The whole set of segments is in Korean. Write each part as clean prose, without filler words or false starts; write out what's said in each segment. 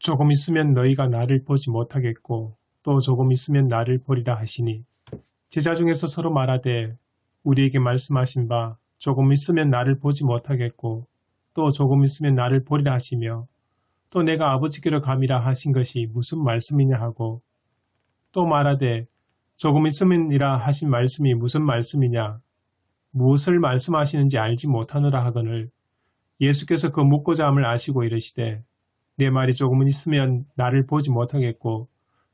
조금 있으면 너희가 나를 보지 못하겠고 또 조금 있으면 나를 보리라 하시니 제자 중에서 서로 말하되 우리에게 말씀하신 바 조금 있으면 나를 보지 못하겠고 또 조금 있으면 나를 보리라 하시며 또 내가 아버지께로 감이라 하신 것이 무슨 말씀이냐 하고 또 말하되 조금 있으면이라 하신 말씀이 무슨 말씀이냐 무엇을 말씀하시는지 알지 못하노라 하거늘 예수께서 그 묻고자 함을 아시고 이르시되 내 말이 조금은 있으면 나를 보지 못하겠고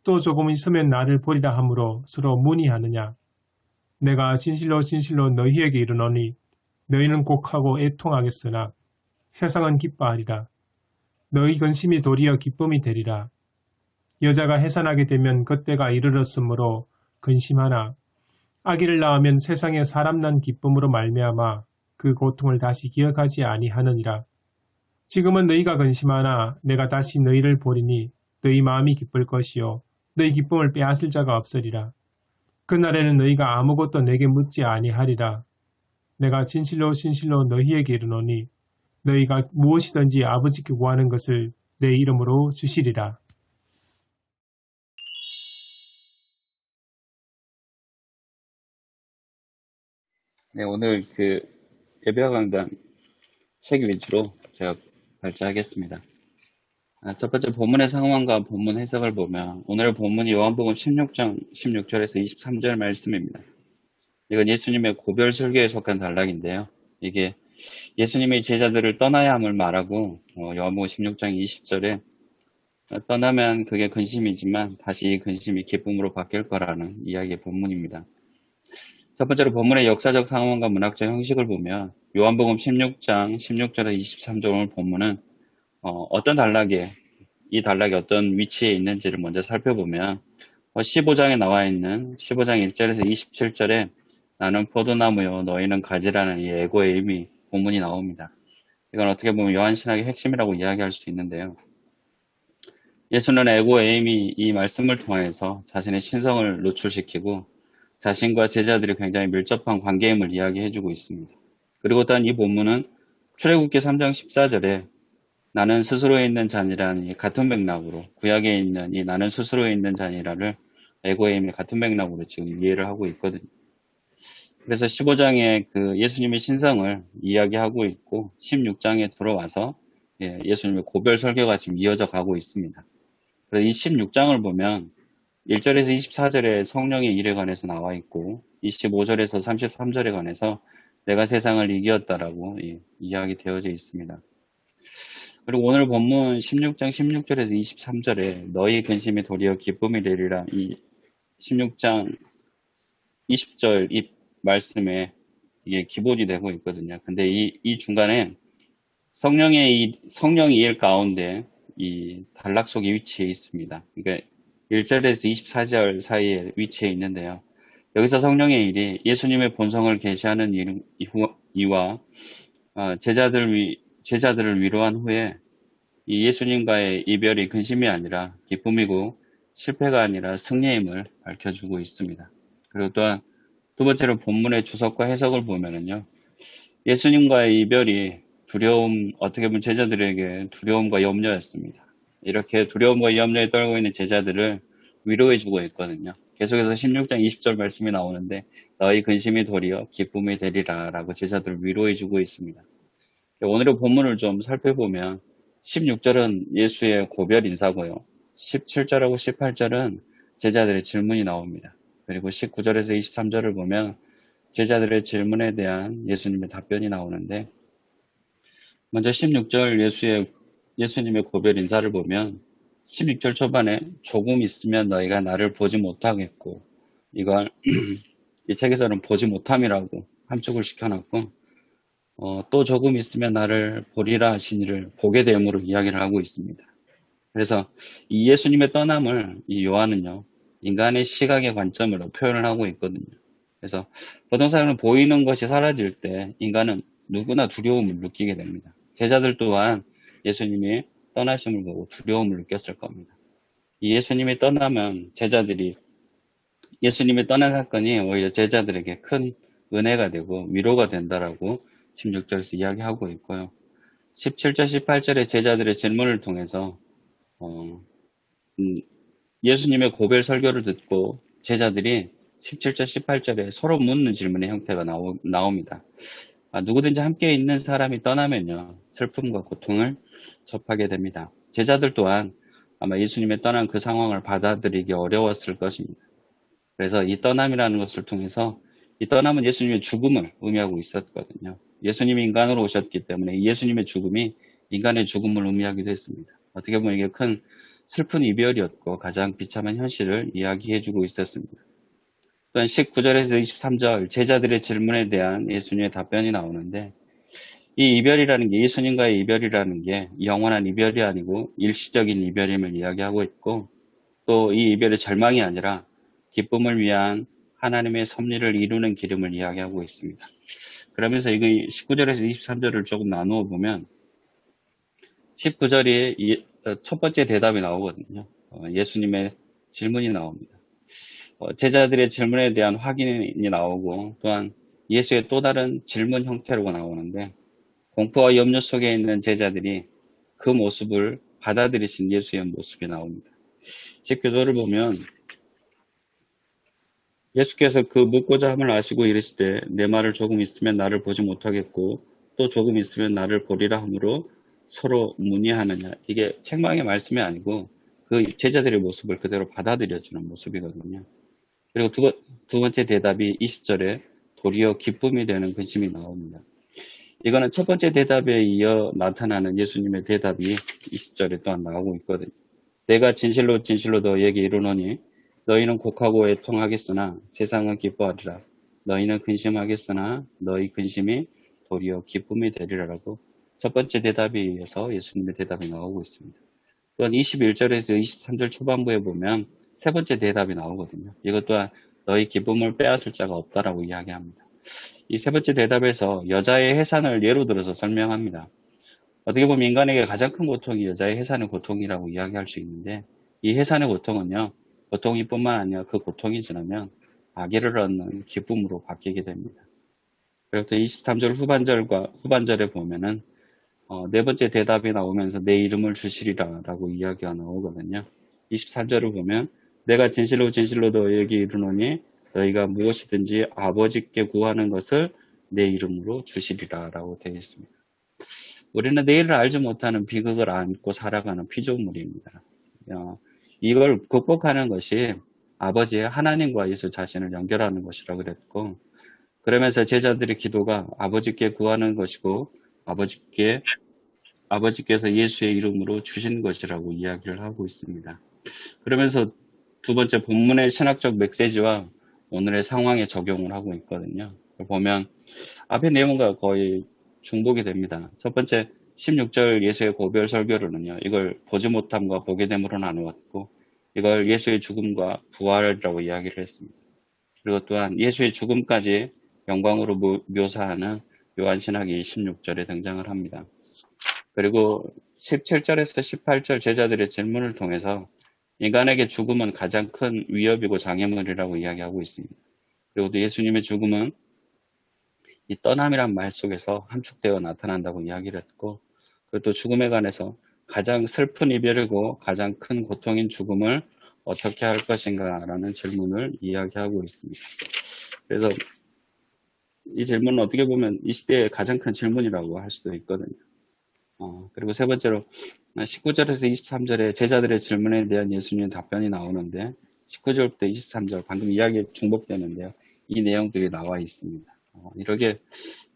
또 조금은 있으면 나를 보리라 하므로 서로 문의하느냐 내가 진실로 진실로 너희에게 이르노니 너희는 곡하고 애통하겠으나 세상은 기뻐하리라 너희 근심이 도리어 기쁨이 되리라 여자가 해산하게 되면 그때가 이르렀으므로 근심하나 아기를 낳으면 세상에 사람 난 기쁨으로 말미암아 그 고통을 다시 기억하지 아니하느니라. 지금은 너희가 근심하나 내가 다시 너희를 보리니 너희 마음이 기쁠 것이요 너희 기쁨을 빼앗을 자가 없으리라. 그날에는 너희가 아무것도 내게 묻지 아니하리라. 내가 진실로 진실로 너희에게 이르노니 너희가 무엇이든지 아버지께 구하는 것을 내 이름으로 주시리라. 네, 오늘 예배와 강단 책 위주로 제가 발제하겠습니다. 첫 번째 본문의 상황과 본문 해석을 보면 오늘 본문이 요한복음 16장 16절에서 23절 말씀입니다. 이건 예수님의 고별 설교에 속한 단락인데요. 이게 예수님이 제자들을 떠나야 함을 말하고 요한복음 16장 20절에 떠나면 그게 근심이지만 다시 이 근심이 기쁨으로 바뀔 거라는 이야기의 본문입니다. 첫 번째로 본문의 역사적 상황과 문학적 형식을 보면 요한복음 16장 16절에서 23절 오늘 본문은 어떤 단락에 이 단락이 어떤 위치에 있는지를 먼저 살펴보면 15장에 나와 있는 15장 1절에서 27절에 나는 포도나무요 너희는 가지라는 이 애고의 의미 본문이 나옵니다. 이건 어떻게 보면 요한신학의 핵심이라고 이야기할 수 있는데요. 예수는 애고의 의미 이 말씀을 통해서 자신의 신성을 노출시키고 자신과 제자들이 굉장히 밀접한 관계임을 이야기해주고 있습니다. 그리고 또한 이 본문은 출애굽기 3장 14절에 나는 스스로에 있는 자니라는 이 같은 맥락으로 구약에 있는 이 나는 스스로에 있는 자니라를 애고의 의미 같은 맥락으로 지금 이해를 하고 있거든요. 그래서 15장에 그 예수님의 신성을 이야기하고 있고 16장에 들어와서 예수님의 고별 설교가 지금 이어져 가고 있습니다. 그래서 이 16장을 보면 1절에서 24절에 성령의 일에 관해서 나와 있고 25절에서 33절에 관해서 내가 세상을 이기었다라고 이야기 되어져 있습니다. 그리고 오늘 본문 16장 16절에서 23절에 너희 근심이 도리어 기쁨이 되리라 이 16장 20절 이 말씀에 이게 기본이 되고 있거든요. 근데 이 중간에 성령의 일 가운데 이 단락 속에 위치해 있습니다. 그러니까 1절에서 24절 사이에 위치해 있는데요. 여기서 성령의 일이 예수님의 본성을 계시하는 이와 제자들을 위로한 후에 이 예수님과의 이별이 근심이 아니라 기쁨이고 실패가 아니라 승리임을 밝혀주고 있습니다. 그리고 또한 두 번째로 본문의 주석과 해석을 보면은요. 예수님과의 이별이 어떻게 보면 제자들에게 두려움과 염려였습니다. 이렇게 두려움과 염려에 떨고 있는 제자들을 위로해주고 있거든요. 계속해서 16장 20절 말씀이 나오는데 너희 근심이 도리어 기쁨이 되리라 라고 제자들을 위로해주고 있습니다. 오늘의 본문을 좀 살펴보면 16절은 예수의 고별 인사고요. 17절하고 18절은 제자들의 질문이 나옵니다. 그리고 19절에서 23절을 보면 제자들의 질문에 대한 예수님의 답변이 나오는데 먼저 16절 예수님의 고별 인사를 보면 16절 초반에 조금 있으면 너희가 나를 보지 못하겠고 이걸 이 책에서는 보지 못함이라고 함축을 시켜놨고 또 조금 있으면 나를 보리라 하시니를 보게 됨으로 이야기를 하고 있습니다. 그래서 이 예수님의 떠남을 이 요한은요 인간의 시각의 관점으로 표현을 하고 있거든요. 그래서 보통 사람은 보이는 것이 사라질 때 인간은 누구나 두려움을 느끼게 됩니다. 제자들 또한 예수님이 떠나심을 보고 두려움을 느꼈을 겁니다. 이 예수님이 떠나면 제자들이 예수님이 떠난 사건이 오히려 제자들에게 큰 은혜가 되고 위로가 된다라고 16절에서 이야기하고 있고요. 17절, 18절의 제자들의 질문을 통해서 어, 예수님의 고별 설교를 듣고 제자들이 17절, 18절에 서로 묻는 질문의 형태가 나옵니다. 누구든지 함께 있는 사람이 떠나면요, 슬픔과 고통을 접하게 됩니다. 제자들 또한 아마 예수님의 떠난 그 상황을 받아들이기 어려웠을 것입니다. 그래서 이 떠남이라는 것을 통해서 이 떠남은 예수님의 죽음을 의미하고 있었거든요. 예수님이 인간으로 오셨기 때문에 예수님의 죽음이 인간의 죽음을 의미하기도 했습니다. 어떻게 보면 이게 큰 슬픈 이별이었고 가장 비참한 현실을 이야기해주고 있었습니다. 또한 19절에서 23절 제자들의 질문에 대한 예수님의 답변이 나오는데, 이 이별이라는 게, 예수님과의 이별이라는 게 영원한 이별이 아니고 일시적인 이별임을 이야기하고 있고, 또 이 이별의 절망이 아니라 기쁨을 위한 하나님의 섭리를 이루는 기름을 이야기하고 있습니다. 그러면서 이거 19절에서 23절을 조금 나누어 보면 19절이 첫 번째 대답이 나오거든요. 예수님의 질문이 나옵니다. 제자들의 질문에 대한 확인이 나오고, 또한 예수의 또 다른 질문 형태로 나오는데, 공포와 염려 속에 있는 제자들이 그 모습을 받아들이신 예수의 모습이 나옵니다. 제 교도를 보면 예수께서 그 묻고자 함을 아시고 이르시되 내 말을 조금 있으면 나를 보지 못하겠고 또 조금 있으면 나를 보리라 하므로 서로 문의하느냐. 이게 책망의 말씀이 아니고 그 제자들의 모습을 그대로 받아들여주는 모습이거든요. 그리고 두 번째 대답이 20절에 도리어 기쁨이 되는 근심이 나옵니다. 이거는 첫 번째 대답에 이어 나타나는 예수님의 대답이 20절에 또한 나오고 있거든요. 내가 진실로 진실로 너희에게 이르노니 너희는 곡하고 애통하겠으나 세상은 기뻐하리라. 너희는 근심하겠으나 너희 근심이 도리어 기쁨이 되리라라고 첫 번째 대답에 의해서 예수님의 대답이 나오고 있습니다. 또한 21절에서 23절 초반부에 보면 세 번째 대답이 나오거든요. 이것 또한 너희 기쁨을 빼앗을 자가 없다라고 이야기합니다. 이 세 번째 대답에서 여자의 해산을 예로 들어서 설명합니다. 어떻게 보면 인간에게 가장 큰 고통이 여자의 해산의 고통이라고 이야기할 수 있는데, 이 해산의 고통은요, 고통이뿐만 아니라 그 고통이 지나면 아기를 얻는 기쁨으로 바뀌게 됩니다. 그리고 또 23절 후반절에 보면은 네 번째 대답이 나오면서 내 이름을 주시리라 라고 이야기가 나오거든요. 23절을 보면 내가 진실로 진실로 너희에게 이르노니 너희가 무엇이든지 아버지께 구하는 것을 내 이름으로 주시리라 라고 되어 있습니다. 우리는 내일을 알지 못하는 비극을 안고 살아가는 피조물입니다. 이걸 극복하는 것이 아버지의 하나님과 예수 자신을 연결하는 것이라고 그랬고, 그러면서 제자들의 기도가 아버지께 구하는 것이고 아버지께서 예수의 이름으로 주신 것이라고 이야기를 하고 있습니다. 그러면서 두 번째 본문의 신학적 메시지와 오늘의 상황에 적용을 하고 있거든요. 보면 앞의 내용과 거의 중복이 됩니다. 첫 번째 16절 예수의 고별 설교로는요, 이걸 보지 못함과 보게 됨으로 나누었고, 이걸 예수의 죽음과 부활이라고 이야기를 했습니다. 그리고 또한 예수의 죽음까지 영광으로 묘사하는 요한신학이 16절에 등장을 합니다. 그리고 17절에서 18절 제자들의 질문을 통해서 인간에게 죽음은 가장 큰 위협이고 장애물이라고 이야기하고 있습니다. 그리고 또 예수님의 죽음은 이 떠남이란 말 속에서 함축되어 나타난다고 이야기를 했고, 그리고 또 죽음에 관해서 가장 슬픈 이별이고 가장 큰 고통인 죽음을 어떻게 할 것인가 라는 질문을 이야기하고 있습니다. 그래서 이 질문은 어떻게 보면 이 시대의 가장 큰 질문이라고 할 수도 있거든요. 그리고 세 번째로 19절에서 23절에 제자들의 질문에 대한 예수님의 답변이 나오는데, 19절부터 23절 방금 이야기 중복되는데요. 이 내용들이 나와 있습니다. 이렇게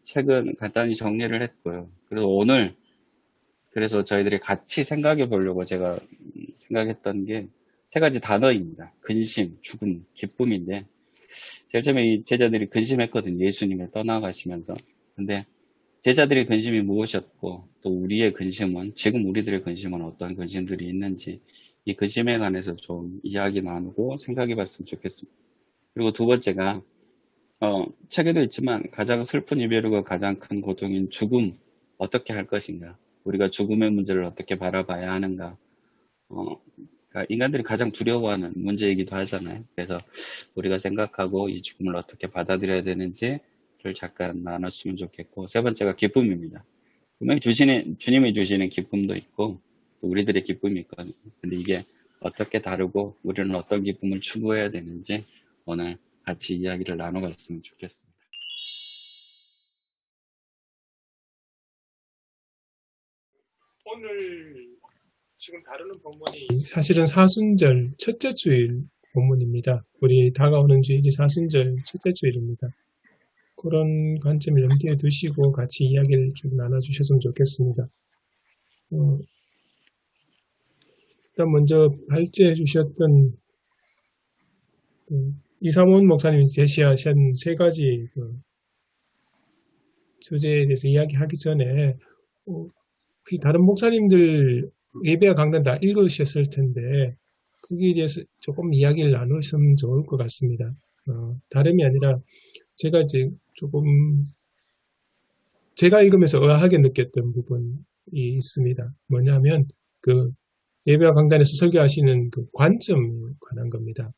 책은 간단히 정리를 했고요. 그래서 저희들이 같이 생각해 보려고 제가 생각했던 게 세 가지 단어입니다. 근심, 죽음, 기쁨인데, 제일 처음에 이 제자들이 근심했거든요. 예수님을 떠나가시면서. 근데 제자들의 근심이 무엇이었고, 또 우리의 근심은, 지금 우리들의 근심은 어떤 근심들이 있는지, 이 근심에 관해서 좀 이야기 나누고 생각해 봤으면 좋겠습니다. 그리고 두 번째가, 책에도 있지만 가장 슬픈 이별이고 가장 큰 고통인 죽음, 어떻게 할 것인가, 우리가 죽음의 문제를 어떻게 바라봐야 하는가, 그러니까 인간들이 가장 두려워하는 문제이기도 하잖아요. 그래서 우리가 생각하고 이 죽음을 어떻게 받아들여야 되는지를 잠깐 나눴으면 좋겠고, 세 번째가 기쁨입니다. 분명히 주님이 주시는 기쁨도 있고, 또 우리들의 기쁨이 있거든요. 근데 이게 어떻게 다르고 우리는 어떤 기쁨을 추구해야 되는지 오늘 같이 이야기를 나눠봤으면 좋겠습니다. 오늘 지금 다루는 본문이 사실은 사순절 첫째 주일 본문입니다. 우리 다가오는 주일이 사순절 첫째 주일입니다. 그런 관점을 염두에 두시고 같이 이야기를 좀 나눠주셨으면 좋겠습니다. 일단 먼저 발제해 주셨던 이삼원 목사님이 제시하신 세 가지 주제에 대해서 이야기하기 전에 다른 목사님들 예배와 강단 다 읽으셨을 텐데 거기에 대해서 조금 이야기를 나누시면 좋을 것 같습니다. 다름이 아니라 제가 이제 조금 제가 읽으면서 의아하게 느꼈던 부분이 있습니다. 뭐냐면 예배와 강단에서 설교하시는 그 관점에 관한 겁니다.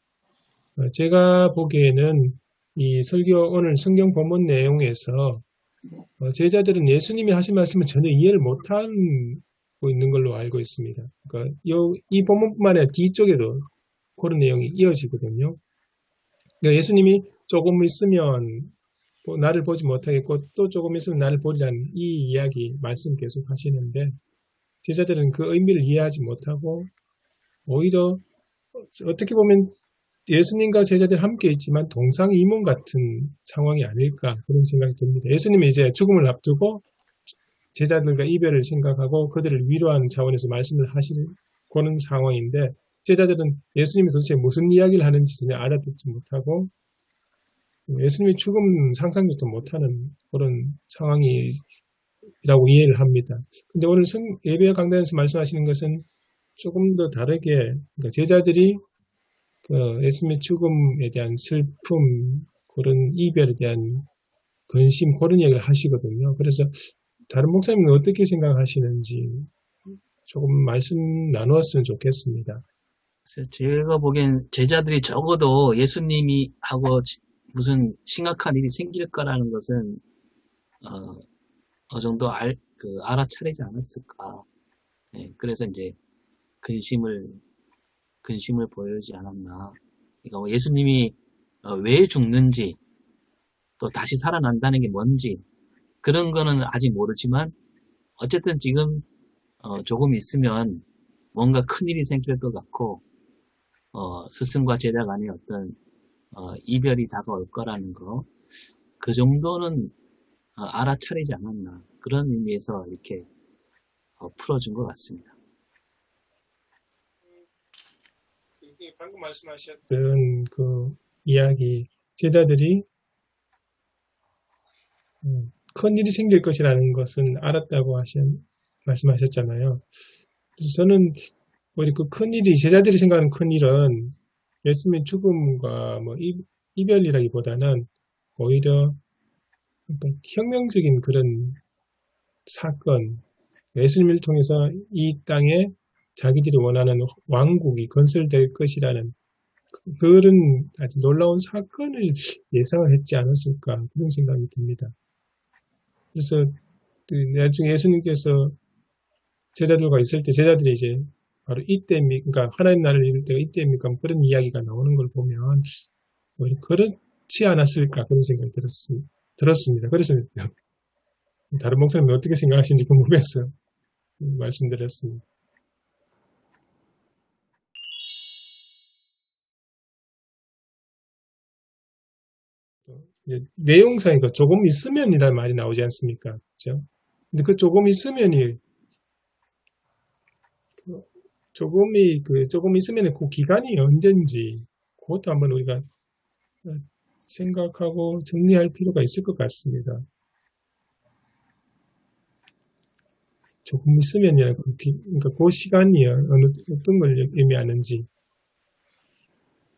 제가 보기에는 이 오늘 성경 본문 내용에서 제자들은 예수님이 하신 말씀을 전혀 이해를 못하고 있는 걸로 알고 있습니다. 그러니까 이 본문뿐만 아니라 뒤쪽에도 그런 내용이 이어지거든요. 그러니까 예수님이 조금 있으면 나를 보지 못하겠고 또 조금 있으면 나를 보리라는 이 이야기 말씀 계속 하시는데 제자들은 그 의미를 이해하지 못하고 오히려 어떻게 보면 예수님과 제자들이 함께 있지만 동상이몽 같은 상황이 아닐까 그런 생각이 듭니다. 예수님이 이제 죽음을 앞두고 제자들과 이별을 생각하고 그들을 위로하는 차원에서 말씀을 하시는 상황인데 제자들은 예수님이 도대체 무슨 이야기를 하는지 전혀 알아듣지 못하고 예수님의 죽음 상상도 못하는 그런 상황이라고 이해를 합니다. 근데 오늘 예배 강단에서 말씀하시는 것은 조금 더 다르게 그러니까 제자들이 예수님의 죽음에 대한 슬픔, 그런 이별에 대한 근심, 그런 얘기를 하시거든요. 그래서 다른 목사님은 어떻게 생각하시는지 조금 말씀 나누었으면 좋겠습니다. 그래서 제가 보기엔 제자들이 적어도 예수님이 하고 무슨 심각한 일이 생길 거라는 것은 어느 정도 알아차리지 않았을까. 네, 그래서 이제 근심을 보이지 않았나. 그러니까 예수님이 왜 죽는지 또 다시 살아난다는 게 뭔지 그런 거는 아직 모르지만 어쨌든 지금 조금 있으면 뭔가 큰일이 생길 것 같고 스승과 제자 간의 어떤 이별이 다가올 거라는 거 그 정도는 알아차리지 않았나 그런 의미에서 이렇게 풀어준 것 같습니다. 방금 말씀하셨던 그 이야기 제자들이 큰 일이 생길 것이라는 것은 알았다고 말씀하셨잖아요. 그래서 저는 오히려 그 큰 일이 제자들이 생각하는 큰 일은 예수님의 죽음과 이별이라기보다는 오히려 혁명적인 그런 사건, 예수님을 통해서 이 땅에 자기들이 원하는 왕국이 건설될 것이라는 그런 아주 놀라운 사건을 예상을 했지 않았을까 그런 생각이 듭니다. 그래서 나중에 예수님께서 제자들과 있을 때 제자들이 이제 바로 이때입니까? 그러니까 하나님 나라를 이룰 때가 이때입니까? 그런 이야기가 나오는 걸 보면 그렇지 않았을까 그런 생각이 들었습니다. 그래서 다른 목사님이 어떻게 생각하시는지 궁금해서 말씀드렸습니다. 이제 내용상에 조금 있으면이라는 말이 나오지 않습니까? 그렇죠? 근데 그 조금 있으면이 조금 있으면 그 기간이 언젠지 그것도 한번 우리가 생각하고 정리할 필요가 있을 것 같습니다. 조금 있으면이라 그러니까 그 시간이 어떤 걸 의미하는지.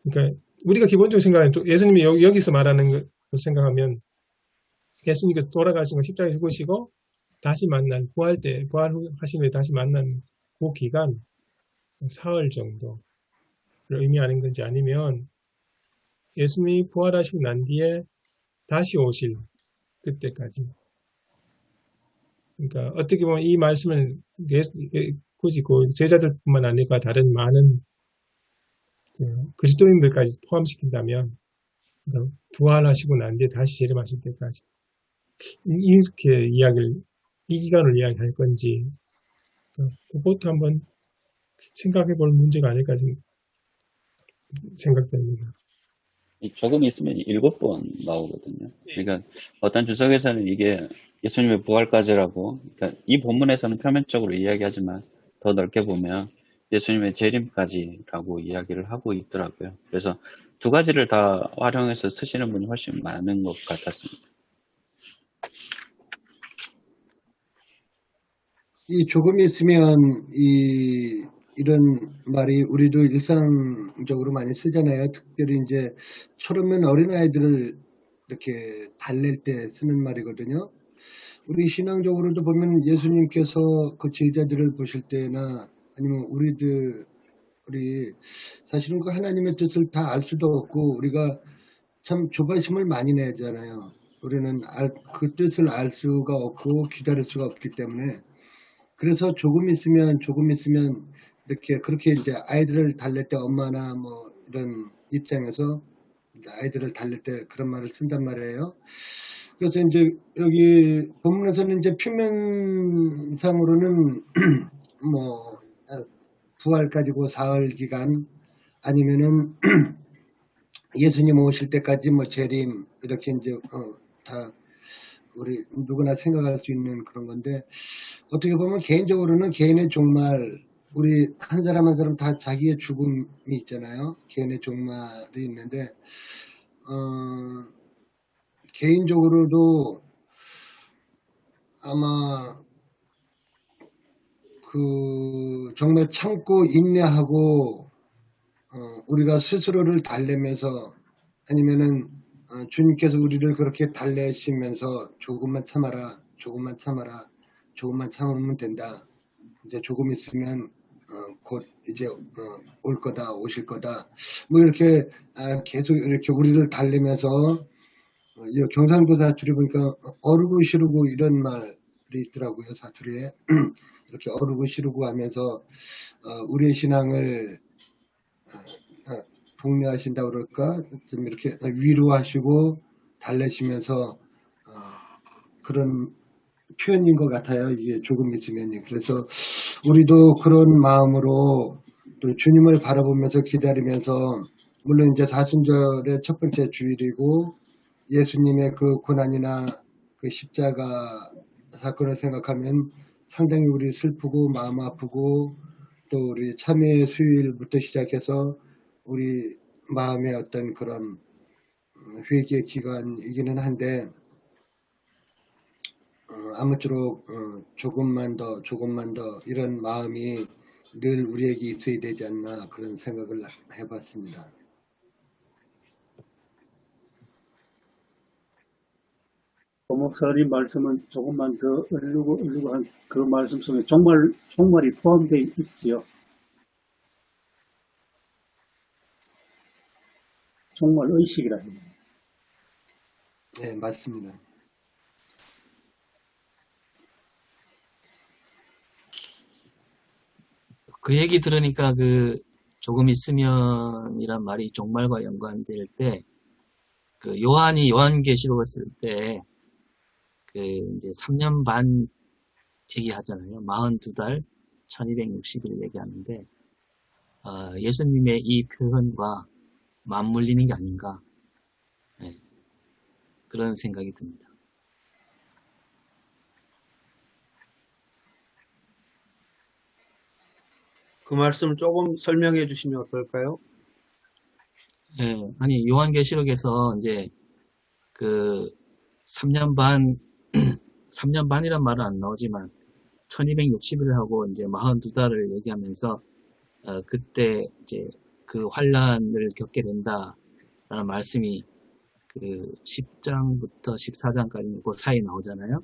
그러니까 우리가 기본적으로 생각하는 예수님이 여기서 말하는 걸 생각하면 예수님께서 돌아가시고 십자가에 죽으시고 다시 부활하신 후에 다시 만난 그 기간 사흘 정도를 의미하는 건지 아니면 예수님이 부활하시고 난 뒤에 다시 오실 그때까지. 그러니까 어떻게 보면 이 말씀을 굳이 그 제자들뿐만 아니라 다른 많은 그리스도인들까지 포함시킨다면 그러니까 부활하시고 난 뒤에 다시 재림하실 때까지 이렇게 이 기간을 이야기할 건지 그것도 한번 생각해 볼 문제가 아닐까 생각됩니다. 조금 있으면 7번 나오거든요. 그러니까 어떤 주석에서는 이게 예수님의 부활까지라고, 그러니까 이 본문에서는 표면적으로 이야기하지만 더 넓게 보면 예수님의 재림까지라고 이야기를 하고 있더라고요. 그래서 두 가지를 다 활용해서 쓰시는 분이 훨씬 많은 것 같았습니다. 이 조금 있으면 이런 말이 우리도 일상적으로 많이 쓰잖아요. 특별히 이제 철없는 어린아이들을 이렇게 달랠 때 쓰는 말이거든요. 우리 신앙적으로도 보면 예수님께서 그 제자들을 보실 때나 아니면 우리 사실은 그 하나님의 뜻을 다 알 수도 없고 우리가 참 조바심을 많이 내잖아요. 우리는 그 뜻을 알 수가 없고 기다릴 수가 없기 때문에 그래서 조금 있으면 이렇게 그렇게 이제 아이들을 달랠 때 엄마나 뭐 이런 입장에서 이제 아이들을 달랠 때 그런 말을 쓴단 말이에요. 그래서 이제 여기 본문에서는 이제 표면상으로는 뭐 부활 가지고 사흘 기간 아니면은 예수님 오실 때까지 뭐 재림 이렇게 이제 다 우리 누구나 생각할 수 있는 그런 건데 어떻게 보면 개인적으로는 개인의 종말 우리 한 사람 한 사람 다 자기의 죽음이 있잖아요. 개인의 종말이 있는데 개인적으로도 아마 그 정말 참고 인내하고 우리가 스스로를 달래면서 아니면은 주님께서 우리를 그렇게 달래시면서 조금만 참아라, 조금만 참아라, 조금만 참으면 된다. 이제 조금 있으면 곧 이제 올 거다, 오실 거다. 뭐 이렇게 계속 이렇게 우리를 달래면서 경상도 사투리 보니까 어르고 시르고 이런 말이 있더라고요. 사투리에 이렇게 어르고 시르고 하면서 우리의 신앙을 독려하신다 그럴까 좀 이렇게 위로하시고 달래시면서 그런 표현인 것 같아요. 이게 조금 있으면요. 그래서 우리도 그런 마음으로 또 주님을 바라보면서 기다리면서 물론 이제 사순절의 첫 번째 주일이고 예수님의 그 고난이나 그 십자가 사건을 생각하면 상당히 우리 슬프고 마음 아프고 또 우리 참회의 수요일부터 시작해서 우리 마음의 어떤 그런 회개 기간이기는 한데 아무쪼록 조금만 더 이런 마음이 늘 우리에게 있어야 되지 않나 그런 생각을 해봤습니다. 목사님 말씀은 조금만 더 얼르고 한 그 말씀 속에 종말이 포함되어 있지요. 종말 의식이라 해요. 네, 맞습니다. 그 얘기 들으니까 조금 있으면이란 말이 종말과 연관될 때, 요한이 요한계시록을 쓸 때, 이제 3년 반 얘기하잖아요. 42달, 1260일 얘기하는데, 예수님의 이 표현과 맞물리는 게 아닌가, 네, 그런 생각이 듭니다. 그 말씀 조금 설명해 주시면 어떨까요? 예, 아니, 요한계시록에서 이제 3년 반, 3년 반이란 말은 안 나오지만 1260일 하고 이제 42달을 얘기하면서 그때 이제 그 환란을 겪게 된다라는 말씀이 10장부터 14장까지 그 사이에 나오잖아요.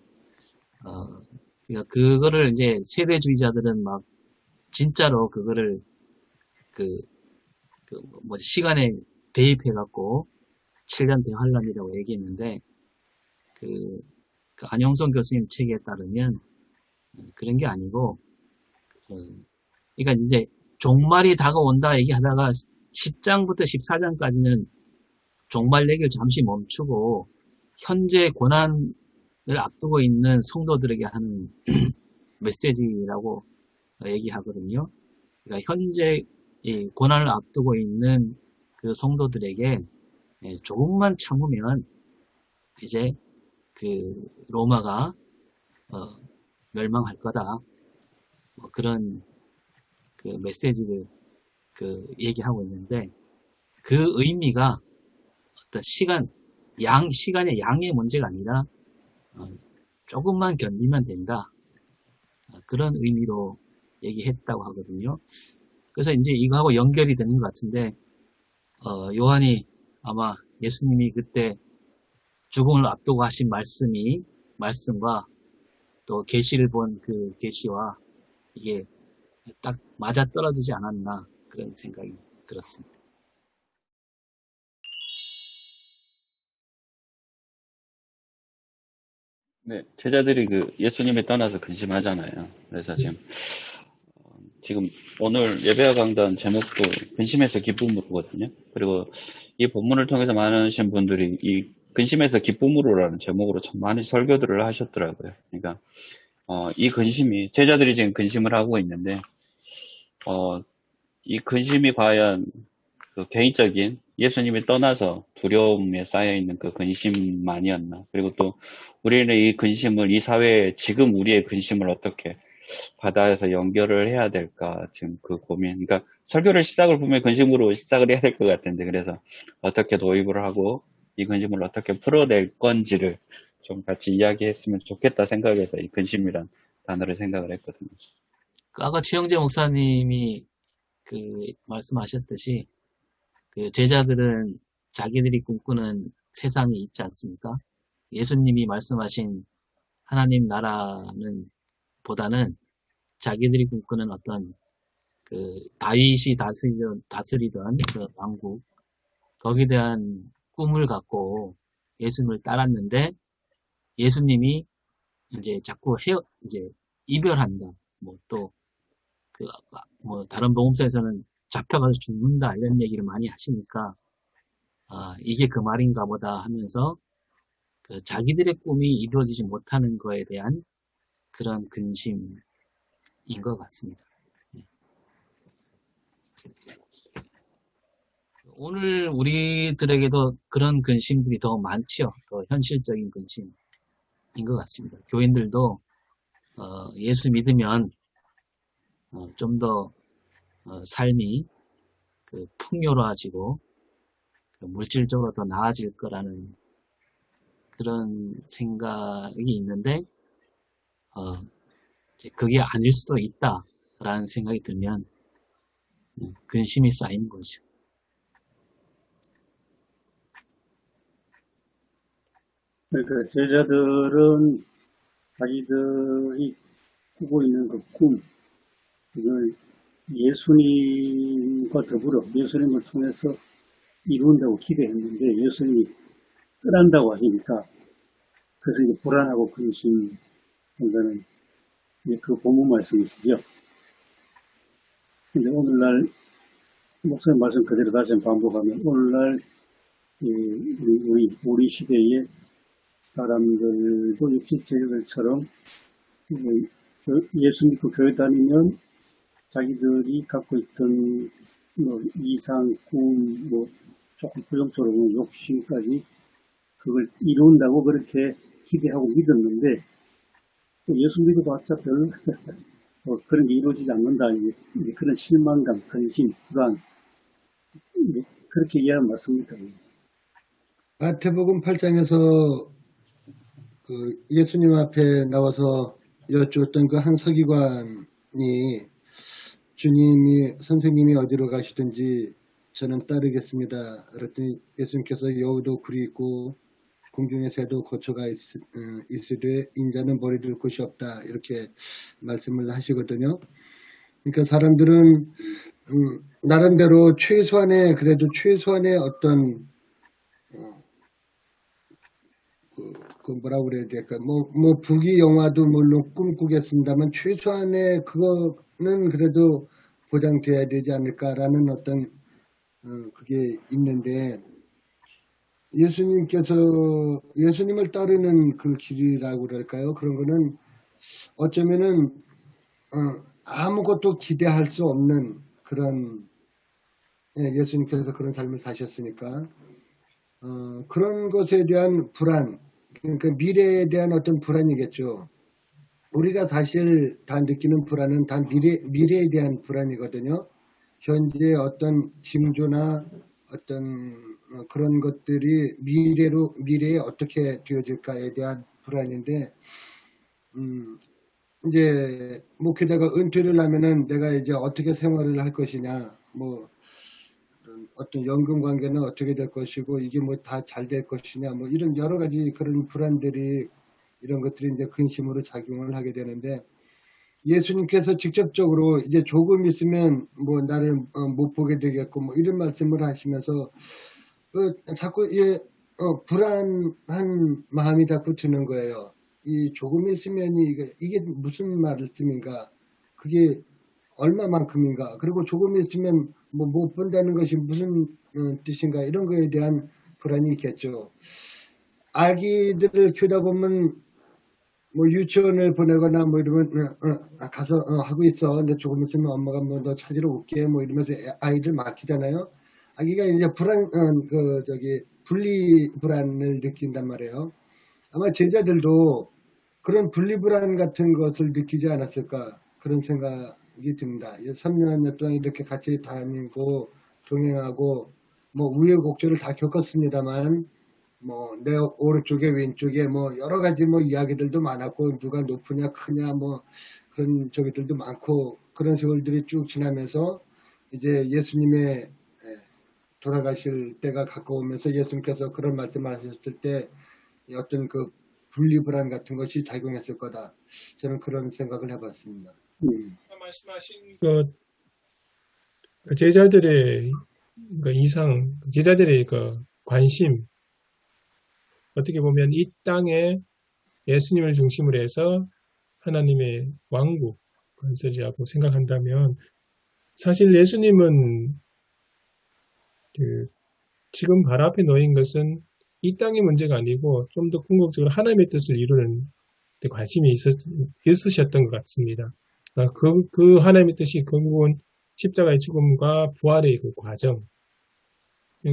그러니까 그거를 이제 세대주의자들은 막 진짜로 그거를 시간에 대입해갖고 7년 대환란이라고 얘기했는데 그 안영선 교수님 책에 따르면 그런 게 아니고 그러니까 이제 종말이 다가온다 얘기하다가 10장부터 14장까지는 종말 얘기를 잠시 멈추고 현재 고난을 앞두고 있는 성도들에게 하는 메시지라고 얘기하거든요. 그러니까 현재 이 고난을 앞두고 있는 그 성도들에게 조금만 참으면 이제 그 로마가 멸망할 거다. 뭐 그런 그 메시지를 그 얘기하고 있는데 그 의미가 어떤 시간의 양의 문제가 아니라 조금만 견디면 된다. 그런 의미로 얘기했다고 하거든요. 그래서 이제 이거하고 연결이 되는 것 같은데 요한이 아마 예수님이 그때 죽음을 앞두고 하신 말씀과 또 계시를 본 그 계시와 이게 딱 맞아 떨어지지 않았나 그런 생각이 들었습니다. 네, 제자들이 그 예수님이 떠나서 근심하잖아요. 그래서 지금 오늘 예배와 강단 제목도 근심에서 기쁨으로거든요. 그리고 이 본문을 통해서 많으신 분들이 이 근심에서 기쁨으로라는 제목으로 참 많이 설교들을 하셨더라고요. 그러니까 이 근심이 제자들이 지금 근심을 하고 있는데 이 근심이 과연 그 개인적인 예수님이 떠나서 두려움에 쌓여있는 그 근심만이었나. 그리고 또 우리는 이 근심을 이 사회에 지금 우리의 근심을 어떻게 받아서 연결을 해야 될까 지금 그 고민. 그러니까 설교를 시작을 보면 근심으로 시작을 해야 될 것 같은데 그래서 어떻게 도입을 하고 이 근심을 어떻게 풀어낼 건지를 좀 같이 이야기했으면 좋겠다 생각해서 이 근심이란 단어를 생각을 했거든요. 아까 최영재 목사님이 그 말씀하셨듯이 그 제자들은 자기들이 꿈꾸는 세상이 있지 않습니까? 예수님이 말씀하신 하나님 나라는 보다는 자기들이 꿈꾸는 어떤 그 다윗이 다스리던 그 왕국 거기에 대한 꿈을 갖고 예수님을 따랐는데 예수님이 이제 자꾸 이제 이별한다. 뭐 또 뭐 다른 복음서에서는 잡혀가서 죽는다 이런 얘기를 많이 하시니까 이게 그 말인가 보다 하면서 그 자기들의 꿈이 이루어지지 못하는 거에 대한 그런 근심인 것 같습니다. 오늘 우리들에게도 그런 근심들이 더 많지요. 더 현실적인 근심인 것 같습니다. 교인들도 예수 믿으면 좀 더 삶이 그 풍요로워지고 물질적으로 더 나아질 거라는 그런 생각이 있는데 이제 그게 아닐 수도 있다라는 생각이 들면 근심이 쌓이는 거죠. 그러니까 제자들은 자기들이 꾸고 있는 그 꿈, 이걸 예수님과 더불어 예수님을 통해서 이룬다고 기대했는데 예수님이 떠난다고 하시니까 그래서 이제 불안하고 근심한다는 그 본문 말씀이시죠. 근데 오늘날 목사님 말씀 그대로 다시 한번 반복하면 오늘날 우리 시대의 사람들도 역시 제자들처럼 예수 믿고 교회 다니면 자기들이 갖고 있던 뭐 이상, 꿈, 뭐 조금 부정적으로 보면 욕심까지 그걸 이룬다고 그렇게 기대하고 믿었는데 또 예수 믿어봤자 별로 그런 게 이루어지지 않는다. 이제 그런 실망감, 근심, 불안 이제 그렇게 이해하면 맞습니까? 마태복음 8장에서 그 예수님 앞에 나와서 여쭈었던 그 한 서기관이 주님이 선생님이 어디로 가시든지 저는 따르겠습니다. 그랬더니 예수님께서 여우도 굴이 있고 공중의 새도 거처가 있으되 인자는 머리둘 곳이 없다 이렇게 말씀을 하시거든요. 그러니까 사람들은 나름대로 최소한의 어떤 그 뭐라 그래야 될까? 뭐 부귀 영화도 물론 꿈꾸겠습니다만 최소한의 그거는 그래도 보장돼야 되지 않을까라는 어떤 그게 있는데 예수님을 따르는 그 길이라고 그럴까요? 그런 거는 어쩌면은 아무것도 기대할 수 없는 그런 예수님께서 그런 삶을 사셨으니까 그런 것에 대한 불안, 그러니까 미래에 대한 어떤 불안이겠죠. 우리가 사실 다 느끼는 불안은 다 미래에 대한 불안이거든요. 현재 어떤 징조나 어떤 그런 것들이 미래에 어떻게 되어질까에 대한 불안인데, 이제 목회자가 은퇴를 하면은 내가 이제 어떻게 생활을 할 것이냐, 뭐 어떤 연금 관계는 어떻게 될 것이고 이게 뭐 다 잘 될 것이냐, 뭐 이런 여러 가지 그런 불안들이 이런 것들이 이제 근심으로 작용을 하게 되는데 예수님께서 직접적으로 이제 조금 있으면 뭐 나를 못 보게 되겠고 뭐 이런 말씀을 하시면서 자꾸 불안한 마음이 자꾸 드는 거예요. 이 조금 있으면이 이게 무슨 말씀인가? 그게 얼마만큼인가? 그리고 조금 있으면 뭐 못 본다는 것이 무슨 뜻인가? 이런 거에 대한 불안이 있겠죠. 아기들을 키우다 보면 뭐 유치원을 보내거나 뭐 이러면 가서 하고 있어. 근데 조금 있으면 엄마가 뭐 너 찾으러 올게 뭐 이러면서 아이들 맡기잖아요. 아기가 이제 분리불안을 느낀단 말이에요. 아마 제자들도 그런 분리불안 같은 것을 느끼지 않았을까 그런 생각이 듭니다. 3년 동안 이렇게 같이 다니고 동행하고 뭐 우여곡절을 다 겪었습니다만 뭐 내 오른쪽에 왼쪽에 뭐 여러 가지 뭐 이야기들도 많았고 누가 높으냐 크냐 뭐 그런 저기들도 많고 그런 세월들이 쭉 지나면서 이제 예수님의 돌아가실 때가 가까우면서 예수님께서 그런 말씀을 하셨을 때 어떤 그 분리불안 같은 것이 작용했을 거다. 저는 그런 생각을 해봤습니다. 말씀하신 그 제자들의 제자들의 그 관심, 어떻게 보면 이 땅에 예수님을 중심으로 해서 하나님의 왕국 건설이라고 생각한다면 사실 예수님은 지금 바로 앞에 놓인 것은 이 땅의 문제가 아니고 좀 더 궁극적으로 하나님의 뜻을 이루는 데 관심이 있으셨던 것 같습니다. 그 하나님의 뜻이 결국은 십자가의 죽음과 부활의 그 과정.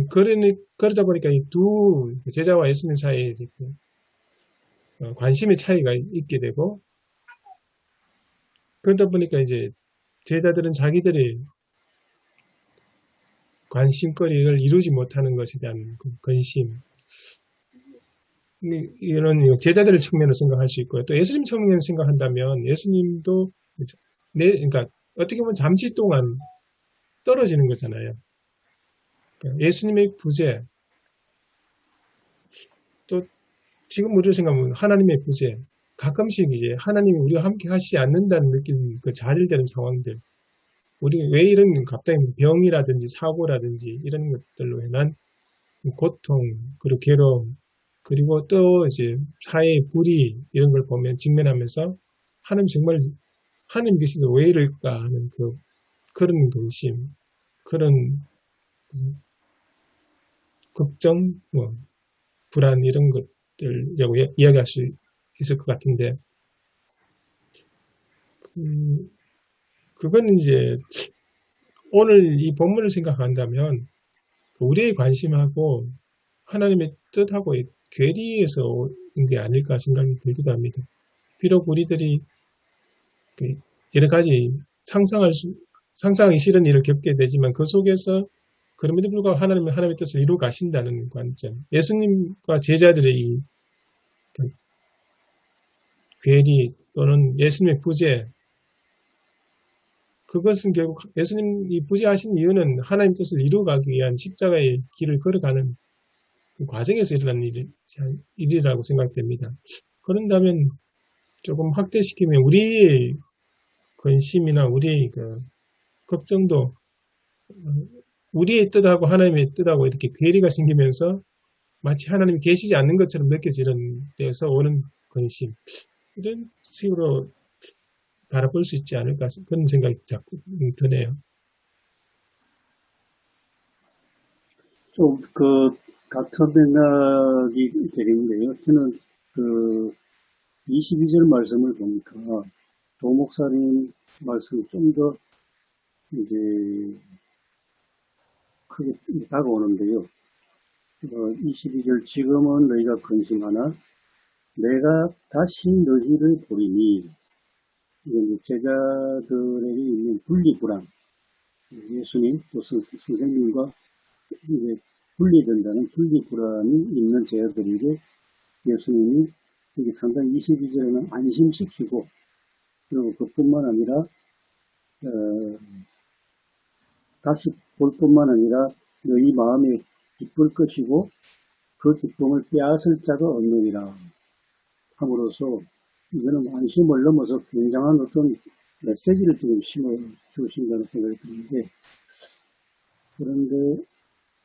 그러다 보니까 이 두 제자와 예수님 사이에 관심의 차이가 있게 되고, 그러다 보니까 이제 제자들은 자기들의 관심거리를 이루지 못하는 것에 대한 근심, 이런 제자들의 측면으로 생각할 수 있고요. 또 예수님 측면에서 생각한다면 예수님도 그러니까 어떻게 보면 잠시 동안 떨어지는 거잖아요. 그러니까 예수님의 부재, 또 지금 우리로 생각하면 하나님의 부재, 가끔씩 이제 하나님이 우리와 함께 하시지 않는다는 느끼는 그 좌절되는 상황들, 우리 왜 이런 갑자기 병이라든지 사고라든지 이런 것들로 인한 고통, 그리고 괴로움, 그리고 또 이제 사회의 불의 이런 걸 보면 직면하면서 하나님께서도 왜 이럴까 하는 그런 근심, 그런 걱정, 불안 이런 것들이라고 이야기할 수 있을 것 같은데, 그건 이제 오늘 이 본문을 생각한다면 우리의 관심하고 하나님의 뜻하고 괴리에서 온 게 아닐까 생각이 들기도 합니다. 비록 우리들이 여러 가지 상상하기 싫은 일을 겪게 되지만 그 속에서 그럼에도 불구하고 하나님의 뜻을 이루어 가신다는 관점, 예수님과 제자들의 이 괴리 또는 예수님의 부재, 그것은 결국 예수님이 부재하신 이유는 하나님 뜻을 이루어가기 위한 십자가의 길을 걸어가는 그 과정에서 일어난 일이라고 생각됩니다. 그런다면 조금 확대시키면 우리의 근심이나 우리의 걱정도 우리의 뜻하고 하나님의 뜻하고 이렇게 괴리가 생기면서 마치 하나님이 계시지 않는 것처럼 느껴지는 데에서 오는 근심, 이런 식으로 바라볼 수 있지 않을까, 그런 생각이 자꾸 드네요. 좀 그 같은 맥락이 되겠는데요. 저는 그 22절 말씀을 보니까 조 목사님 말씀이 좀 더 이제 크게 다가오는데요. 22절 지금은 너희가 근심하나 내가 다시 너희를 보리니, 이게 이제 제자들에게 있는 분리불안, 예수님 또 선생님과 이제 분리된다는 분리불안이 있는 제자들에게 예수님이 여기 상당히 22절에는 안심시키고, 그리고 그뿐만 아니라 다시 볼 뿐만 아니라 너희 마음에 기쁠 것이고 그 기쁨을 빼앗을 자가 없느니라 함으로써, 이거는 안심을 넘어서 굉장한 어떤 메시지를 지금 심어 주신다는 생각이 드는데, 그런데